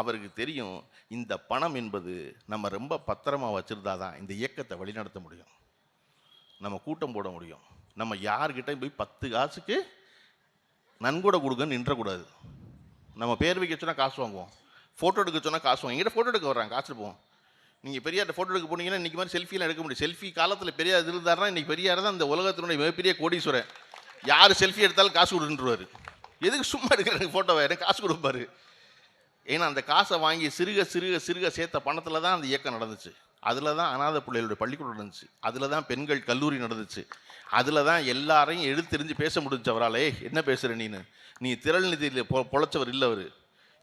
அவருக்கு தெரியும் இந்த பணம் என்பது நம்ம ரொம்ப பத்திரமா வச்சுருந்தா தான் இந்த இயக்கத்தை வழிநடத்த முடியும், நம்ம கூட்டம் போட முடியும். நம்ம யார்கிட்ட போய் 10 காசுக்கு நன்கொடை கொடுங்கன்னு நின்றக்கூடாது. நம்ம பேர் வைக்க சொன்னால் காசு வாங்குவோம், ஃபோட்டோ எடுக்க சொன்னால் காசு வாங்க, எங்கிட்ட ஃபோட்டோ எடுக்க வர்றாங்க, காசு எடுப்போம். நீங்கள் பெரியார்ட்ட ஃபோட்டோ எடுக்க போனீங்கன்னா இன்றைக்கி மாதிரி செல்ஃபிலாம் எடுக்க முடியும். செல்ஃபி காலத்தில் பெரியார் இருந்தாருன்னா இன்றைக்கி பெரியார் தான் இந்த உலகத்தினுடைய மிகப்பெரிய கோடீஸ்வரன். யார் செல்ஃபி எடுத்தாலும் காசு கொடுத்துருவார். எதுக்கு சும்மா எடுக்கிற ஃபோட்டோவை, எனக்கு காசு கொடுப்பாரு. ஏன்னா அந்த காசை வாங்கி சிறுக சிறுக சிறுக சேர்த்த பணத்தில் தான் அந்த இயக்கம் நடந்துச்சு. அதில் தான் அநாத பிள்ளைகளுடைய பள்ளிக்கூடம் நடந்துச்சு, அதில் தான் பெண்கள் கல்லூரி நடந்துச்சு, அதில் தான் எல்லாரையும் எடுத்தெறிஞ்சு பேச முடிஞ்சு அவராலே. என்ன பேசுகிற நீ திரள் நிதியில் பொழைச்சவர் இல்லை அவர்.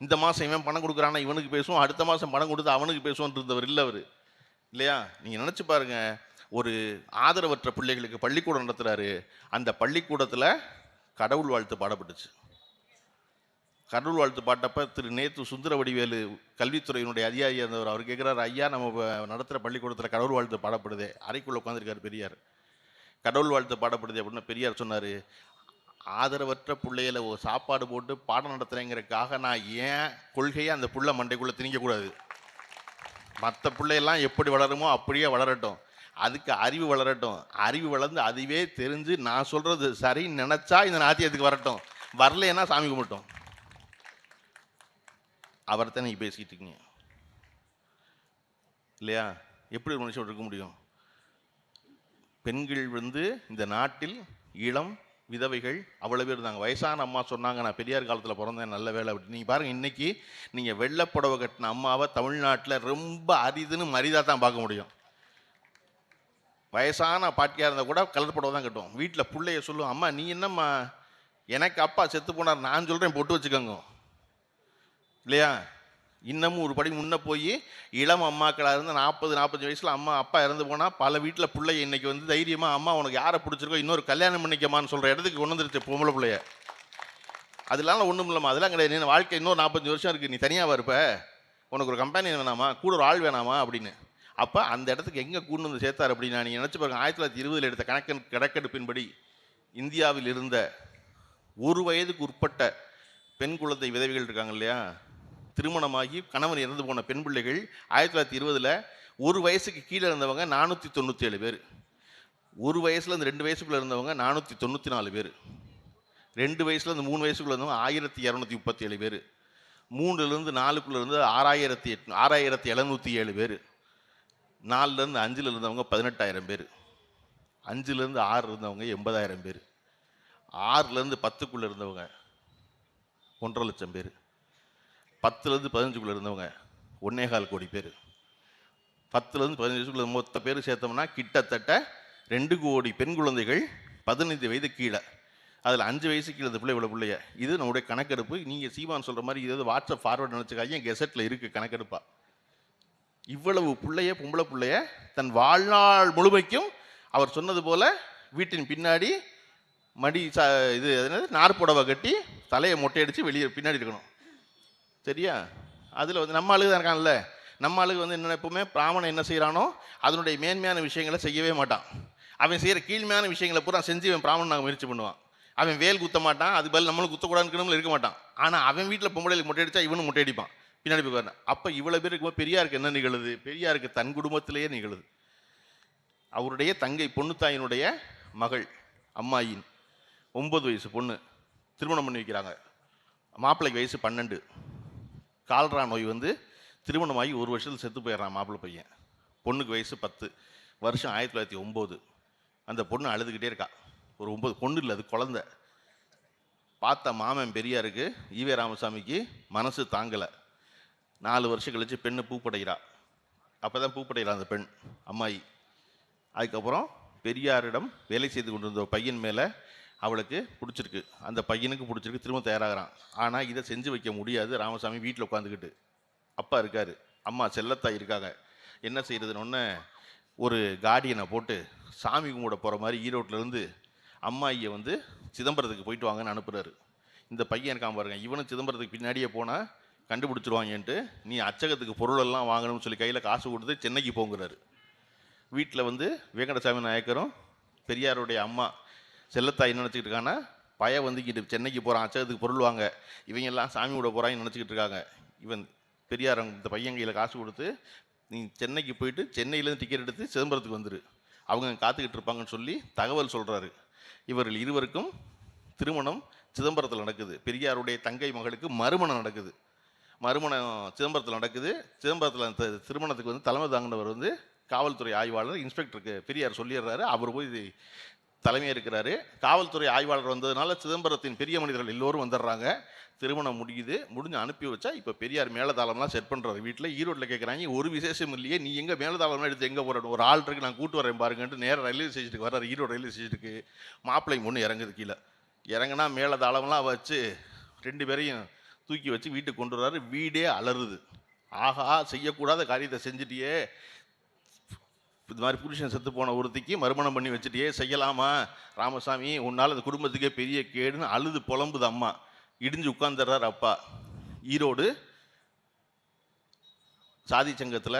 இந்த மாதம் இவன் பணம் கொடுக்குறான்னா இவனுக்கு பேசுவோம், அடுத்த மாதம் பணம் கொடுத்து அவனுக்கு பேசுவோன்னு இருந்தவர் இல்லை அவர், இல்லையா? நீங்கள் நினச்சி பாருங்கள், ஒரு ஆதரவற்ற பிள்ளைகளுக்கு பள்ளிக்கூடம் நடத்துகிறாரு. அந்த பள்ளிக்கூடத்தில் கடவுள் வாழ்த்து பாடப்பட்டுச்சு. கடவுள் வாழ்த்து பாட்டப்ப திரு நேத்து சுந்தரவடிவேலு கல்வித்துறையினுடைய அதிகாரியாக இருந்தவர், அவர் கேட்குறாரு, ஐயா நம்ம நடத்துகிற பள்ளிக்கூடத்தில் கடவுள் வாழ்த்து பாடப்படுது. அறைக்குள்ளே உட்காந்துருக்காரு பெரியார். கடவுள் வாழ்த்து பாடப்படுது அப்படின்னு பெரியார் சொன்னார், ஆதரவற்ற பிள்ளைகளை ஒரு சாப்பாடு போட்டு பாடம் நடத்துகிறேங்கிறதுக்காக நான் ஏன் கொள்கையை அந்த புள்ள மண்டைக்குள்ளே திணிக்கக்கூடாது. மற்ற பிள்ளையெல்லாம் எப்படி வளருமோ அப்படியே வளரட்டும், அதுக்கு அறிவு வளரட்டும், அறிவு வளர்ந்து அதுவே தெரிஞ்சு நான் சொல்கிறது சரின்னு நினச்சா இந்த நாத்தியத்துக்கு வரட்டும், வரலைன்னா சாமி கும்பிட்டோம். அவர்தான் நீங்கள் பேசிக்கிட்டு இருக்கீங்க இல்லையா? எப்படி ஒரு மனுஷன் இருக்க முடியும்? பெண்கள் வந்து இந்த நாட்டில் இளம் விதவைகள் அவ்வளோ பேர் இருந்தாங்க. வயசான அம்மா சொன்னாங்க, நான் பெரியார் காலத்தில் பிறந்தேன், நல்ல வேலை அப்படி. நீங்கள் பாருங்கள், இன்றைக்கி நீங்கள் வெள்ளைப்புடவை கட்டின அம்மாவை தமிழ்நாட்டில் ரொம்ப அரிதுன்னு மரிதாக தான் பார்க்க முடியும். வயசான பாட்டியாக இருந்தால் கூட கலர் புடவை தான் கட்டுவோம். வீட்டில் பிள்ளைய சொல்லுவோம், அம்மா நீ என்னம்மா, எனக்கு அப்பா செத்து போனார், நான் சொல்கிறேன் பொட்டு வச்சுக்கோங்க, இல்லையா? இன்னமும் ஒரு படி முன்னே போய் இளம் அம்மாக்களாக இருந்து 40-45 வயசில் அம்மா அப்பா இறந்து போனால் பல வீட்டில் பிள்ளைய இன்றைக்கி வந்து தைரியமாக, அம்மா உனக்கு யாரை பிடிச்சிருக்கோ இன்னொரு கல்யாணம் பண்ணிக்கமான்னு சொல்கிற இடத்துக்கு கொண்டு வந்துருச்சு பொம்பளை பிள்ளைய. அதெல்லாம் ஒன்றும் இல்லைம்மா, அதெல்லாம் கிடையாது, நீ வாழ்க்கை இன்னொரு 45 வருஷம் இருக்குது, நீ தனியாக இருப்ப, உனக்கு ஒரு கம்பெனி வேணாமா, கூட ஒரு ஆள் வேணாமா அப்படின்னு. அப்போ அந்த இடத்துக்கு எங்கே கூண்டு வந்து சேர்த்தார் அப்படின்னா, நீங்கள் நினச்சி பாருங்க, 1920 எடுத்த கணக்கெடுப்பின்படி இந்தியாவில் இருந்த 1 வயதுக்கு உட்பட்ட பெண் குழந்தை விதவைகள் இருக்காங்க இல்லையா, திருமணமாகி கணவன் இறந்து போன பெண் பிள்ளைகள் 1920 1 வயசுக்கு கீழே இருந்தவங்க 497 பேர், 1 வயசுலேருந்து 2 வயசுக்குள்ளே இருந்தவங்க 494 பேர், 2 வயசுலேருந்து 3 வயசுக்குள்ளே இருந்தவங்க 1237 பேர், 3லேருந்து 4க்குள்ளே இருந்து 6707 பேர், 4லேருந்து 5 இருந்தவங்க 18,000 பேர், 5லேருந்து 6 இருந்தவங்க 80,000 பேர், 6லேருந்து 10க்குள்ளே இருந்தவங்க 1.5 லட்சம் பேர், 10லேருந்து 15க்குள்ளே இருந்தவங்க 1.25 கோடி பேர், 10லேருந்து 15 வயசுக்குள்ள மொத்த பேர் சேர்த்தோம்னா கிட்டத்தட்ட 2 கோடி பெண் குழந்தைகள் 15 வயது கீழே. அதில் 5 வயசு கீழே இந்த பிள்ளை இவ்வளோ பிள்ளைய. இது நம்முடைய கணக்கெடுப்பு. நீங்கள் சீமான் சொல்கிற மாதிரி இது வாட்ஸ்அப் ஃபார்வர்டு நினச்சிக்காங்க, கெசட்டில் இருக்குது கணக்கெடுப்பா. இவ்வளவு பிள்ளைய, பொம்பளை பிள்ளைய தன் வாழ்நாள் முழுமைக்கும் அவர் சொன்னது போல் வீட்டின் பின்னாடி மடி இது நார்ப்புடவை கட்டி தலையை மொட்டையடித்து வெளியே பின்னாடி இருக்கணும், சரியா? அதில் வந்து நம்ம ஆளுக்கு தான் இருக்கான்ல, நம்ம ஆளுக்கு வந்து என்ன, எப்பவுமே பிராமணன் என்ன செய்கிறானோ அதனுடைய மேன்மையான விஷயங்களை செய்யவே மாட்டான். அவன் செய்கிற கீழ்மையான விஷயங்களை பூரா செஞ்சு அவன் பிராமணன் நாங்கள் முயற்சி பண்ணுவான். அவன் வேல் குத்த மாட்டான், அது பதில் நம்மளும் குத்தக்கூடாதுன்னு இருக்க மாட்டான். ஆனால் அவன் வீட்டில் பொம்பளைக்கு மொட்டை அடித்தா இவனும் மொட்டை அடிப்பான், பின்னாடி போய் வரணும். அப்போ இவ்வளோ பேர் இருக்கும்போது பெரியாருக்கு என்ன நிகழுது? பெரியாருக்கு தன் குடும்பத்திலேயே நிகழுது. அவருடைய தங்கை பொண்ணுத்தாயினுடைய மகள் அம்மாயின் 9 வயசு பொண்ணு திருமணம் பண்ணி வைக்கிறாங்க. மாப்பிள்ளைக்கு வயசு 12. கால்ரா நோய் வந்து திருமணமாகி 1 வருஷத்தில் செத்து போயிடுறான் மாப்பிள்ளை பையன். பொண்ணுக்கு வயசு 10. வருஷம் 1909. அந்த பொண்ணு அழுதுகிட்டே இருக்கா. ஒரு 9 பொண்ணு இல்லை, அது குழந்தை. பார்த்த மாமன் பெரியாருக்கு ஈவே ராமசாமிக்கு மனசு தாங்கலை. 4 வருஷம் கழிச்சு பெண்ணு பூப்படைகிறா. அப்போ தான் பூப்படைகிறா அந்த பெண் அம்மாயி. அதுக்கப்புறம் பெரியாரிடம் வேலை செய்து கொண்டிருந்த பையன் மேலே அவளுக்கு பிடிச்சிருக்கு, அந்த பையனுக்கு பிடிச்சிருக்கு, திரும்ப தயாராகிறான். ஆனால் இதை செஞ்சு வைக்க முடியாது. ராமசாமி வீட்டில் உட்காந்துக்கிட்டு, அப்பா இருக்கார், அம்மா செல்லத்தாய் இருக்காங்க. என்ன செய்யறதுன்னு ஒரு கார்டியனை போட்டு சாமி கும்பிட போகிற மாதிரி ஈரோட்டிலேருந்து அம்மாயியை வந்து சிதம்பரத்துக்கு போயிட்டு வாங்கன்னு அனுப்புகிறாரு. இந்த பையன் இருக்கான் பாருங்க, இவனும் சிதம்பரத்துக்கு பின்னாடியே போனால் கண்டுபிடிச்சிருவாங்கன்ட்டு நீ அச்சகத்துக்கு பொருளெல்லாம் வாங்கணும்னு சொல்லி கையில் காசு கொடுத்து சென்னைக்கு போங்கிறாரு. வீட்டில் வந்து வேங்கடசாமி நாயக்கரும் பெரியாருடைய அம்மா செல்லத்தாய் என்ன நினச்சிக்கிட்டு இருக்காங்கன்னா, பையன் வந்துக்கிட்டு சென்னைக்கு போகிறான், அச்சகத்துக்கு பொருள் வாங்க, இவங்க எல்லாம் சாமி விட போகிறாங்கன்னு நினச்சிக்கிட்டு இருக்காங்க. இவன் பெரியார் இந்த பையன் கையில் காசு கொடுத்து நீ சென்னைக்கு போயிட்டு சென்னையிலேருந்து டிக்கெட் எடுத்து சிதம்பரத்துக்கு வந்துரு, அவங்க காத்துக்கிட்டு இருப்பாங்கன்னு சொல்லி தகவல் சொல்கிறாரு. இவர்கள் இருவருக்கும் திருமணம் சிதம்பரத்தில் நடக்குது. பெரியாருடைய தங்கை மகளுக்கு மறுமணம் நடக்குது. மறுமணம் சிதம்பரத்தில் நடக்குது. சிதம்பரத்தில் அந்த திருமணத்துக்கு வந்து தலைமை தாங்கினவர் வந்து காவல்துறை ஆய்வாளர் இன்ஸ்பெக்டருக்கு பெரியார் சொல்லிடுறாரு. அவர் போய் தலைமையாக இருக்கிறாரு. காவல்துறை ஆய்வாளர் வந்ததுனால சிதம்பரத்தின் பெரிய மனிதர்கள் எல்லோரும் வந்துடுறாங்க. திருமணம் முடியுது. முடிஞ்சு அனுப்பி வச்சா இப்போ பெரியார் மேலதாளம்லாம் செட் பண்ணுறாரு வீட்டில். ஈரோட்டில் கேட்குறாங்க, ஒரு விசேஷம் இல்லையே, நீ எங்கே மேலதாளம்லாம் எடுத்து எங்கே போகிற, ஒரு ஆள் இருக்கு, நான் கூட்டு வரேன் பாருங்கன்ட்டு நேராக ரயில்வே ஸ்டேஷனுக்கு வர்றாரு. ஈரோடு ரயில்வே ஸ்டேஷனுக்கு மாப்பிள்ளை பொண்ணு இறங்குது. கீழே இறங்குனா மேலதாளம்லாம் வச்சு 2 பேரையும் தூக்கி வச்சு வீட்டுக்கு கொண்டு வர்றாரு. வீடே அலறுது. ஆஹா, செய்யக்கூடாத காரியத்தை செஞ்சுட்டியே, இது மாதிரி புருஷன் செத்து போன ஒருத்திக்கு மறுமணம் பண்ணி வச்சுட்டியே, செய்யலாமா ராமசாமி, உன்னால் அந்த குடும்பத்துக்கே பெரிய கேடுன்னு அழுது புலம்புது அம்மா. இடிஞ்சு உட்கார்ந்துடுறார் அப்பா. ஈரோடு சாதி சங்கத்தில்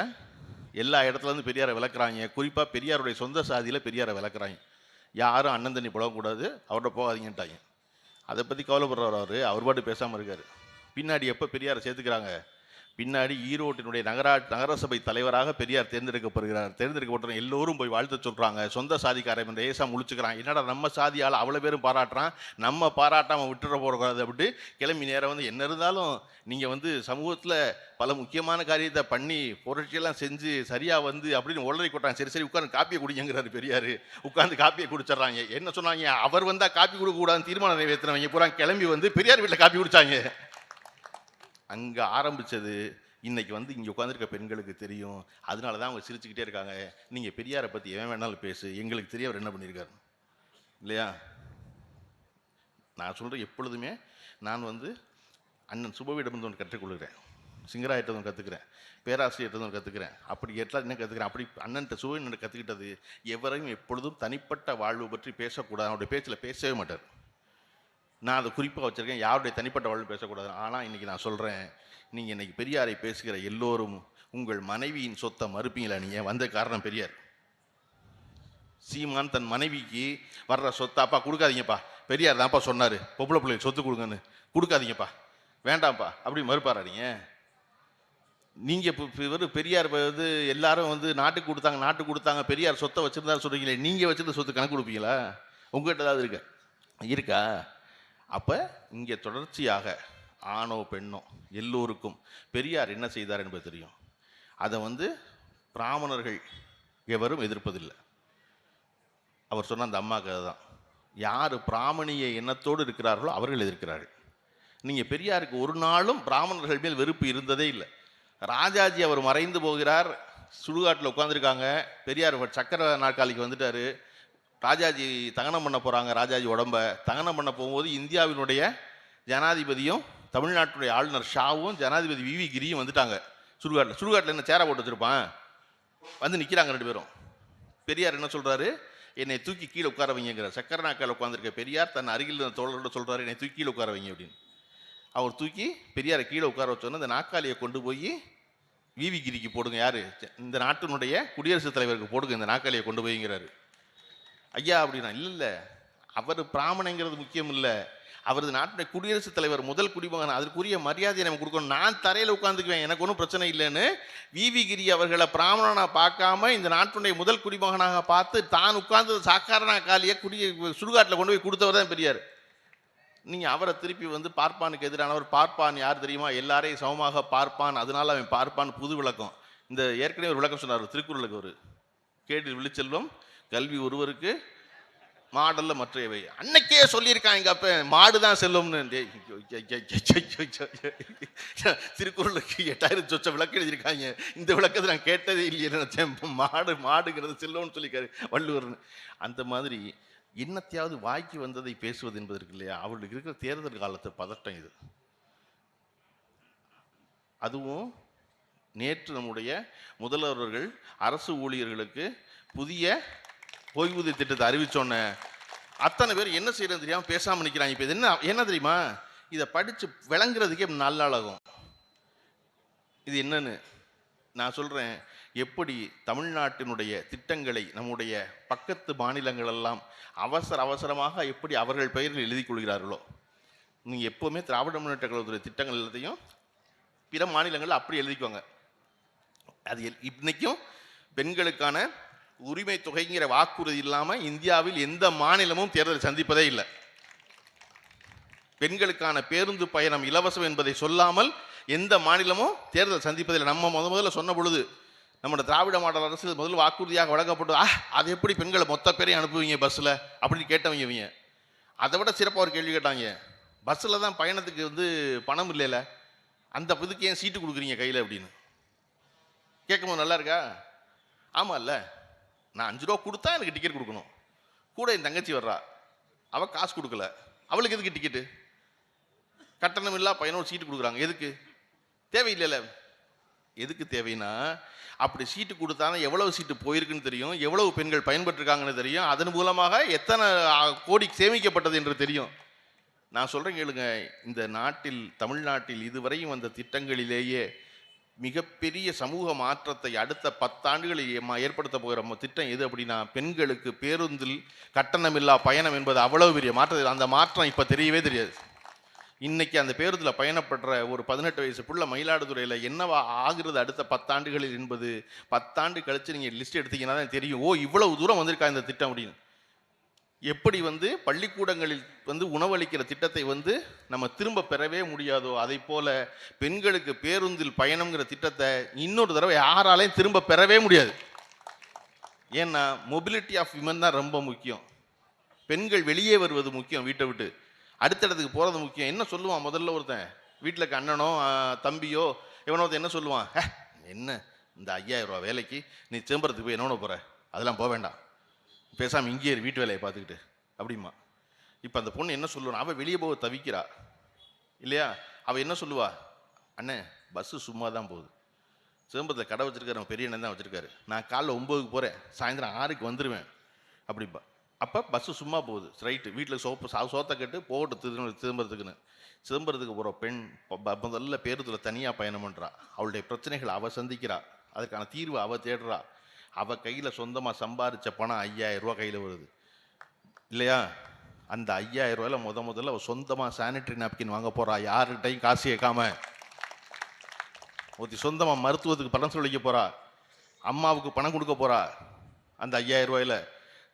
எல்லா இடத்துலேருந்து பெரியாரை விளக்குறாங்க. குறிப்பாக பெரியாருடைய சொந்த சாதியில் பெரியாரை விளக்குறாங்க. யாரும் அண்ணன் தண்ணி புலவக்கூடாது, அவர்கிட்ட போகாதீங்கன்ட்டாங்க. அதை பற்றி கவலைப்படுறவர் அவர் பாட்டு பேசாமல் இருக்கார். பின்னாடி எப்போ பெரியாரை சேர்த்துக்கிறாங்க, பின்னாடி ஈரோட்டினுடைய நகரசபை தலைவராக பெரியார் தேர்ந்தெடுக்கப்படுகிறார். தேர்ந்தெடுக்கப்பட்ட எல்லோரும் போய் வாழ்த்து சொல்கிறாங்க. சொந்த சாதிக்காரன் ஏசா முழிச்சுக்கிறான். என்னடா நம்ம சாதியால் அவ்வளோ பேரும் பாராட்டுறான், நம்ம பாராட்டாமல் விட்டுற போடக்கூடாது அப்படி கிளம்பி நேரம் வந்து, என்ன இருந்தாலும் நீங்கள் வந்து சமூகத்தில் பல முக்கியமான காரியத்தை பண்ணி புரட்சியெல்லாம் செஞ்சு சரியாக வந்து அப்படின்னு உளறி கொட்டாங்க. சரி உட்காந்து காப்பியை குடிங்கிறாரு பெரியார். உட்காந்து காப்பியை குடிச்சிட்றாங்க. என்ன சொன்னாங்க, அவர் வந்தால் காப்பி கொடுக்கக்கூடாதுன்னு தீர்மானம் நிறைவேற்றினவங்க பூரா கிளம்பி வந்து பெரியார் வீட்டில் காப்பி குடித்தாங்க. அங்கே ஆரம்பித்தது இன்னைக்கு வந்து இங்கே உட்காந்துருக்க பெண்களுக்கு தெரியும். அதனால தான் அவங்க சிரிச்சுக்கிட்டே இருக்காங்க. நீங்கள் பெரியாரை பற்றி எவன் வேணாலும் பேசு, எங்களுக்கு தெரிய அவர் என்ன பண்ணியிருக்காரு இல்லையா. நான் சொல்கிறேன், எப்பொழுதுமே நான் வந்து அண்ணன் சுபவியிடமிருந்து ஒன்று கற்றுக்கொள்கிறேன், சிங்கராயிட்ட ஒன்று கற்றுக்கிறேன், பேராசிரியர்கிட்ட ஒன்று கற்றுக்கிறேன். அப்படி எல்லாம் என்ன கற்றுக்கிறேன், அப்படி அண்ணன்ட்ட சுபவின்னு கற்றுக்கிட்டது, எவரையும் எப்பொழுதும் தனிப்பட்ட வாழ்வு பற்றி பேசக்கூடாது. அவருடைய பேச்சில் பேசவே மாட்டார். நான் அதை குறிப்பாக வச்சுருக்கேன், யாருடைய தனிப்பட்ட வாழ்வு பேசக்கூடாது. ஆனால் இன்றைக்கி நான் சொல்கிறேன், நீங்கள் இன்றைக்கி பெரியாரை பேசுகிற எல்லோரும் உங்கள் மனைவியின் சொத்தை மறுப்பீங்களா? நீங்கள் வந்த காரணம் பெரியார். சீமான் தன் மனைவிக்கு வர்ற சொத்தை, அப்பா கொடுக்காதீங்கப்பா, பெரியார் தான்ப்பா சொன்னார் பொம்பளை பிள்ளைக்கு சொத்து கொடுங்கன்னு, கொடுக்காதீங்கப்பா, வேண்டாம்ப்பா அப்படி மறுப்பாரா? நீங்கள் இவர் பெரியார் வந்து எல்லாரும் வந்து நாட்டுக்கு கொடுத்தாங்க பெரியார் சொத்தை வச்சுருந்தாரு சொல்கிறீங்களே, நீங்கள் வச்சுருந்த சொத்து கணக்கு கொடுப்பீங்களா? உங்கள்கிட்ட ஏதாவது இருக்கா? அப்போ இங்கே தொடர்ச்சியாக ஆணோ பெண்ணோ எல்லோருக்கும் பெரியார் என்ன செய்தார் என்பது தெரியும். அதை வந்து பிராமணர்கள் எவரும் எதிர்ப்பதில்லை. அவர் சொன்ன அந்த அம்மாவுக்கு அதுதான், யார் பிராமணிய எண்ணத்தோடு இருக்கிறார்களோ அவர்கள் எதிர்க்கிறார்கள். நீங்கள் பெரியாருக்கு ஒரு நாளும் பிராமணர்கள் மேல் வெறுப்பு இருந்ததே இல்லை. ராஜாஜி அவர் மறைந்து போகிறார், சுடுகாட்டில் உட்காந்துருக்காங்க, பெரியார் சக்கர நாற்காலிக்கு வந்துட்டார். ராஜாஜி தகனம் பண்ண போகிறாங்க. ராஜாஜி உடம்ப தகனம் பண்ண போகும்போது இந்தியாவினுடைய ஜனாதிபதியும் தமிழ்நாட்டுடைய ஆளுநர் ஷாவும் ஜனாதிபதி விவி கிரியும் வந்துட்டாங்க. சுடுகாட்டில் என்ன சேரை போட்டு வச்சுருப்பான், வந்து நிற்கிறாங்க 2 பேரும். பெரியார் என்ன சொல்கிறாரு, என்னை தூக்கி கீழே உட்கார வைங்கிறார். சக்கர நாற்காலில் உட்காந்துருக்க பெரியார் தன் அருகில் தோழர்களோட சொல்கிறாரு, என்னை தூக்கி கீழே உட்கார வைங்க அப்படின்னு. அவர் தூக்கி பெரியாரை கீழே உட்கார வச்சோன்னா அந்த நாற்காலியை கொண்டு போய் விவி கிரிக்கு போடுங்க, யார் இந்த நாட்டினுடைய குடியரசுத் தலைவருக்கு போடுங்க இந்த நாற்காலியை கொண்டு போய்ங்கிறாரு. ஐயா அப்படின்னா, இல்லை அவர் பிராமணங்கிறது முக்கியம் இல்லை, அவரது நாட்டுடைய குடியரசுத் தலைவர், முதல் குடிமகன், அதற்குரிய மரியாதையை நம்ம கொடுக்கணும். நான் தரையில் உட்காந்துக்குவேன், எனக்கு ஒன்றும் பிரச்சனை இல்லைன்னு விவி கிரி அவர்களை பிராமணனா பார்க்காம இந்த நாட்டுடைய முதல் குடிமகனாக பார்த்து தான் உட்கார்ந்து சாக்காரனா காலியை சுடுகாட்டில் கொண்டு போய் கொடுத்தவர் தான் பெரியார். நீங்கள் அவரை திருப்பி வந்து பார்ப்பானுக்கு எதிரானவர். பார்ப்பான் யார் தெரியுமா? எல்லாரையும் சமமாக பார்ப்பான், அதனால அவன் பார்ப்பான். புது விளக்கம். இந்த ஏற்கனவே ஒரு விளக்கம் சொன்னார் திருக்குறளுக்கு. ஒரு கேடில் விழிச்செல்வம் கல்வி ஒருவருக்கு மாடல்ல மற்றையவை. அன்னைக்கே சொல்லியிருக்கான் எங்க அப்ப மாடுதான் செல்லும்னு. திருக்குறளுக்கு 8000 சொச்ச விளக்கு எழுதியிருக்காங்க. இந்த விளக்கத்தை நான் கேட்டதே இல்லையே. மாடுங்கிறது செல்லும்னு சொல்லிக்காரு வள்ளுவர்னு. அந்த மாதிரி என்னத்தையாவது வாய்க்கு வந்ததை பேசுவது என்பது இருக்கு இல்லையா? அவர்களுக்கு இருக்கிற தேர்தல் காலத்து பதட்டம் இது. அதுவும் நேற்று நம்முடைய முதல்வர்கள் அரசு ஊழியர்களுக்கு புதிய ஓய்வூதிய திட்டத்தை அறிவிச்சோன்ன அத்தனை பேர் என்ன செய்யறது தெரியாம பேசாம நிற்கிறாங்க. இப்போ இது என்ன தெரியுமா? இதை படிச்சு விளங்குறதுக்கே நல்லாகும். இது என்னன்னு நான் சொல்றேன். எப்படி தமிழ்நாட்டினுடைய திட்டங்களை நம்முடைய பக்கத்து மாநிலங்கள் எல்லாம் அவசரமாக எப்படி அவர்கள் பெயரில் எழுதி கொள்கிறார்களோ, நீங்க எப்பவுமே திராவிட முன்னேற்ற கழகத்துடைய திட்டங்கள் எல்லாத்தையும் பிற மாநிலங்கள் அப்படி எழுதிக்குவாங்க. அது இன்னைக்கும் பெண்களுக்கான உரிமை தொகைங்கிற வாக்குறுதி இல்லாமல் இந்தியாவில் எந்த மாநிலமும் தேர்தல் சந்திப்பதே இல்லை. பெண்களுக்கான பேருந்து பயணம் இலவசம் என்பதை சொல்லாமல் எந்த மாநிலமும் தேர்தல் சந்திப்பதில்லை. நம்ம முதல்ல சொன்ன பொழுது நம்மளோட திராவிட மாடல் அரசு முதல்ல வாக்குறுதியாக வழங்கப்பட்டது. அது எப்படி பெண்களை மொத்த பேரையும் அனுப்புவீங்க பஸ்ஸில் அப்படின்னு கேட்டவங்க இவங்க. அதை விட சிறப்பாக ஒரு கேள்வி கேட்டாங்க. பஸ்ஸில் தான் பயணத்துக்கு வந்து பணம் இல்லைல்ல, அந்த இதுக்கு ஏன் சீட்டு கொடுக்குறீங்க கையில் அப்படின்னு கேட்கும்போது நல்லா இருக்கா? ஆமாம் இல்லை, நான் 5 ரூபா கொடுத்தா எனக்கு டிக்கெட் கொடுக்கணும். கூட என் தங்கச்சி வர்றா, அவள் காசு கொடுக்கல, அவளுக்கு எதுக்கு டிக்கெட்டு? கட்டணம் இல்லா பயணம் சீட்டு கொடுக்குறாங்க, எதுக்கு? தேவையில்லைல்ல. எதுக்கு தேவைன்னா, அப்படி சீட்டு கொடுத்தாலும் எவ்வளவு சீட்டு போயிருக்குன்னு தெரியும், எவ்வளவு பெண்கள் பயன்பெற்றிருக்காங்கன்னு தெரியும், அதன் மூலமாக எத்தனை கோடி சேமிக்கப்பட்டது என்று தெரியும். நான் சொல்கிறேன் கேளுங்க, இந்த நாட்டில் தமிழ்நாட்டில் இதுவரையும் வந்த திட்டங்களிலேயே மிகப்பெரிய சமூக மாற்றத்தை அடுத்த 10 ஆண்டுகளில் ஏற்படுத்த போகிற திட்டம் எது அப்படின்னா, பெண்களுக்கு பேருந்தில் கட்டணமில்லா பயணம் என்பது அவ்வளவு பெரிய மாற்றம். அந்த மாற்றம் இப்போ தெரியவே தெரியாது. இன்னைக்கு அந்த பேருந்தில் பயணப்படுற ஒரு 18 வயசு புள்ள மயிலாடுதுறையில் என்னவா ஆகிறது அடுத்த 10 ஆண்டுகளில் என்பது 10 ஆண்டு கழிச்சு நீங்கள் லிஸ்ட் எடுத்தீங்கன்னா தான் தெரியும். ஓ, இவ்வளவு தூரம் வந்திருக்கா இந்த திட்டம் அப்படின்னு. எப்படி வந்து பள்ளிக்கூடங்களில் வந்து உணவளிக்கிற திட்டத்தை வந்து நம்ம திரும்ப பெறவே முடியாதோ, அதை போல பெண்களுக்கு பேருந்தில் பயணம்ங்கிற திட்டத்தை இன்னொரு தடவை யாராலையும் திரும்ப பெறவே முடியாது. ஏன்னா மொபிலிட்டி ஆஃப் விமன் தான் ரொம்ப முக்கியம். பெண்கள் வெளியே வருவது முக்கியம், வீட்டை விட்டு அடுத்த இடத்துக்கு போகிறது முக்கியம். என்ன சொல்லுவான் முதல்ல ஒருத்தன் வீட்டில் இருக்க அண்ணனோ தம்பியோ எவனோ ஒருத்தன் என்ன சொல்லுவான்? என்ன இந்த 5000 ரூபா வேலைக்கு நீ சேம்பரத்துக்கு போய் என்னோட போகிற, அதெல்லாம் போக வேண்டாம், பேசாமல் இங்கேயே வீட்டு வேலையை பார்த்துக்கிட்டு அப்படிமா. இப்போ அந்த பொண்ணு என்ன சொல்லுவான்? அவள் வெளியே போக தவிக்கிறா இல்லையா? அவள் என்ன சொல்லுவா? அண்ணே பஸ்ஸு சும்மா தான் போகுது, சேம்பரத்தில் கடை வச்சுருக்காரு, அவன் பெரிய அண்ணன் தான் வச்சுருக்காரு, நான் காலைல 9க்கு போகிறேன், சாயந்தரம் 6க்கு வந்துடுவேன் அப்படிப்பா. அப்போ பஸ்ஸு சும்மா போகுது, ரைட்டு, வீட்டில் சோத்தை கட்டு போகட்டும் சிதம்பரத்துக்குன்னு. சிதம்பரத்துக்கு போகிற பெண் முதல்ல பேருந்தில் தனியாக பயணம் பண்ணுறா. அவளுடைய பிரச்சனைகள் அவள் சந்திக்கிறா, அதுக்கான தீர்வு அவள் தேடுறா. அவள் கையில் சொந்தமாக சம்பாதிச்ச பணம் 5000 ரூபா கையில் வருது இல்லையா? அந்த 5000 ரூபாயில் முதல்ல அவள் சொந்தமாக சானிட்டரி நாப்கின் வாங்க போகிறா, யாருக்கிட்டையும் காசு கேட்காம. ஒருத்தி சொந்தமாக மருத்துவத்துக்கு பணம் சொல்லிக்க போகிறா, அம்மாவுக்கு பணம் கொடுக்க போகிறா. அந்த 5000 ரூபாயில்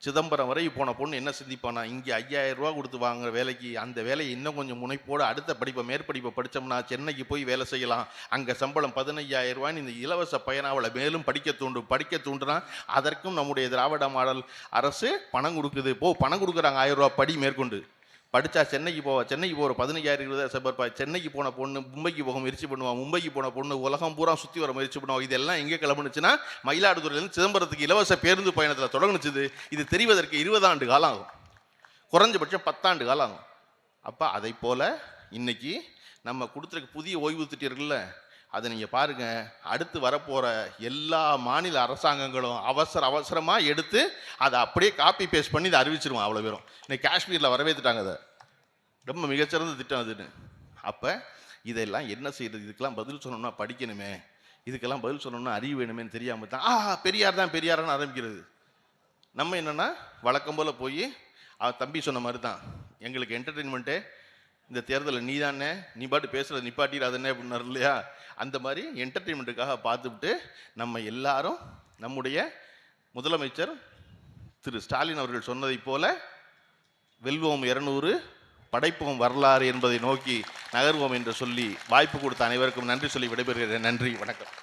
சிதம்பரம் வரை போன பொண்ணு என்ன சிந்திப்பானா, இங்கே 5000 ரூபா கொடுத்து வாங்குற வேலைக்கு அந்த வேலையை இன்னும் கொஞ்சம் முனைப்போடு அடுத்த படிப்பை மேற்படிப்பை படித்தோம்னா சென்னைக்கு போய் வேலை செய்யலாம், அங்கே சம்பளம் 15000 ரூபான்னு இந்த இலவச பயணம் அவளை மேலும் படிக்க தூண்டுனா அதற்கும் நம்முடைய திராவிட மாடல் அரசு பணம் கொடுக்குது. பணம் கொடுக்குறாங்க, 1000 ரூபா படி மேற்கொண்டு படித்தா சென்னைக்கு போகிற 15000 20,000 சம்பர்ப்பா. சென்னைக்கு போன பொண்ணு மும்பைக்கு போக முயற்சி பண்ணுவான், மும்பைக்கு போன பொண்ணு உலகம் பூரா சுற்றி வர முயற்சி பண்ணுவான். இதெல்லாம் எங்கே கிளம்புனுச்சுன்னா மயிலாடுதுறையிலேருந்து சிதம்பரத்துக்கு இலவச பேருந்து பயணத்தில் தொடங்குனுச்சுது. இது தெரிவதற்கு 20 ஆண்டு காலம் ஆகும், குறைஞ்சபட்சம் 10 ஆண்டு காலம் ஆகும். அப்போ அதை போல் இன்னைக்கு நம்ம கொடுத்துருக்க புதிய ஓய்வு திட்டம் இருக்குல்ல, அதை நீங்கள் பாருங்கள். அடுத்து வரப்போகிற எல்லா மாநில அரசாங்கங்களும் அவசரமாக எடுத்து அதை அப்படியே காப்பி பேஸ்ட் பண்ணி இதை அறிவிச்சிருவோம். அவ்வளோ பேரும் இன்னைக்கு காஷ்மீரில் வரவேற்றுட்டாங்க, அதை ரொம்ப மிகச்சிறந்த திட்டம் அதுன்னு. அப்போ இதெல்லாம் என்ன செய்யறது? இதுக்கெல்லாம் பதில் சொல்லணும்னா படிக்கணுமே, இதுக்கெல்லாம் பதில் சொல்லணும்னா அறிவு வேணுமேன்னு தெரியாமல் தான் பெரியார் தான் பெரியாரான்னு ஆரம்பிக்கிறது. நம்ம என்னென்னா வழக்கம் போல் போய் தம்பி சொன்ன மாதிரி தான், எங்களுக்கு என்டர்டெயின்மெண்ட்டே இந்த தேர்தலில் நீ தானே, நீ பாட்டு பேசுகிறது நிப்பாட்டிடாதே அப்படின்னாரு இல்லையா? அந்த மாதிரி என்டர்டெயின்மெண்ட்டுக்காக பார்த்துவிட்டு நம்ம எல்லாரும் நம்முடைய முதலமைச்சர் திரு ஸ்டாலின் அவர்கள் சொன்னதைப் போல வெல்வோம் 200, படைப்போம் வரலாறு என்பதை நோக்கி நகர்வோம் என்று சொல்லி வாய்ப்பு கொடுத்த அனைவருக்கும் நன்றி சொல்லி விடைபெறுகிறேன். நன்றி, வணக்கம்.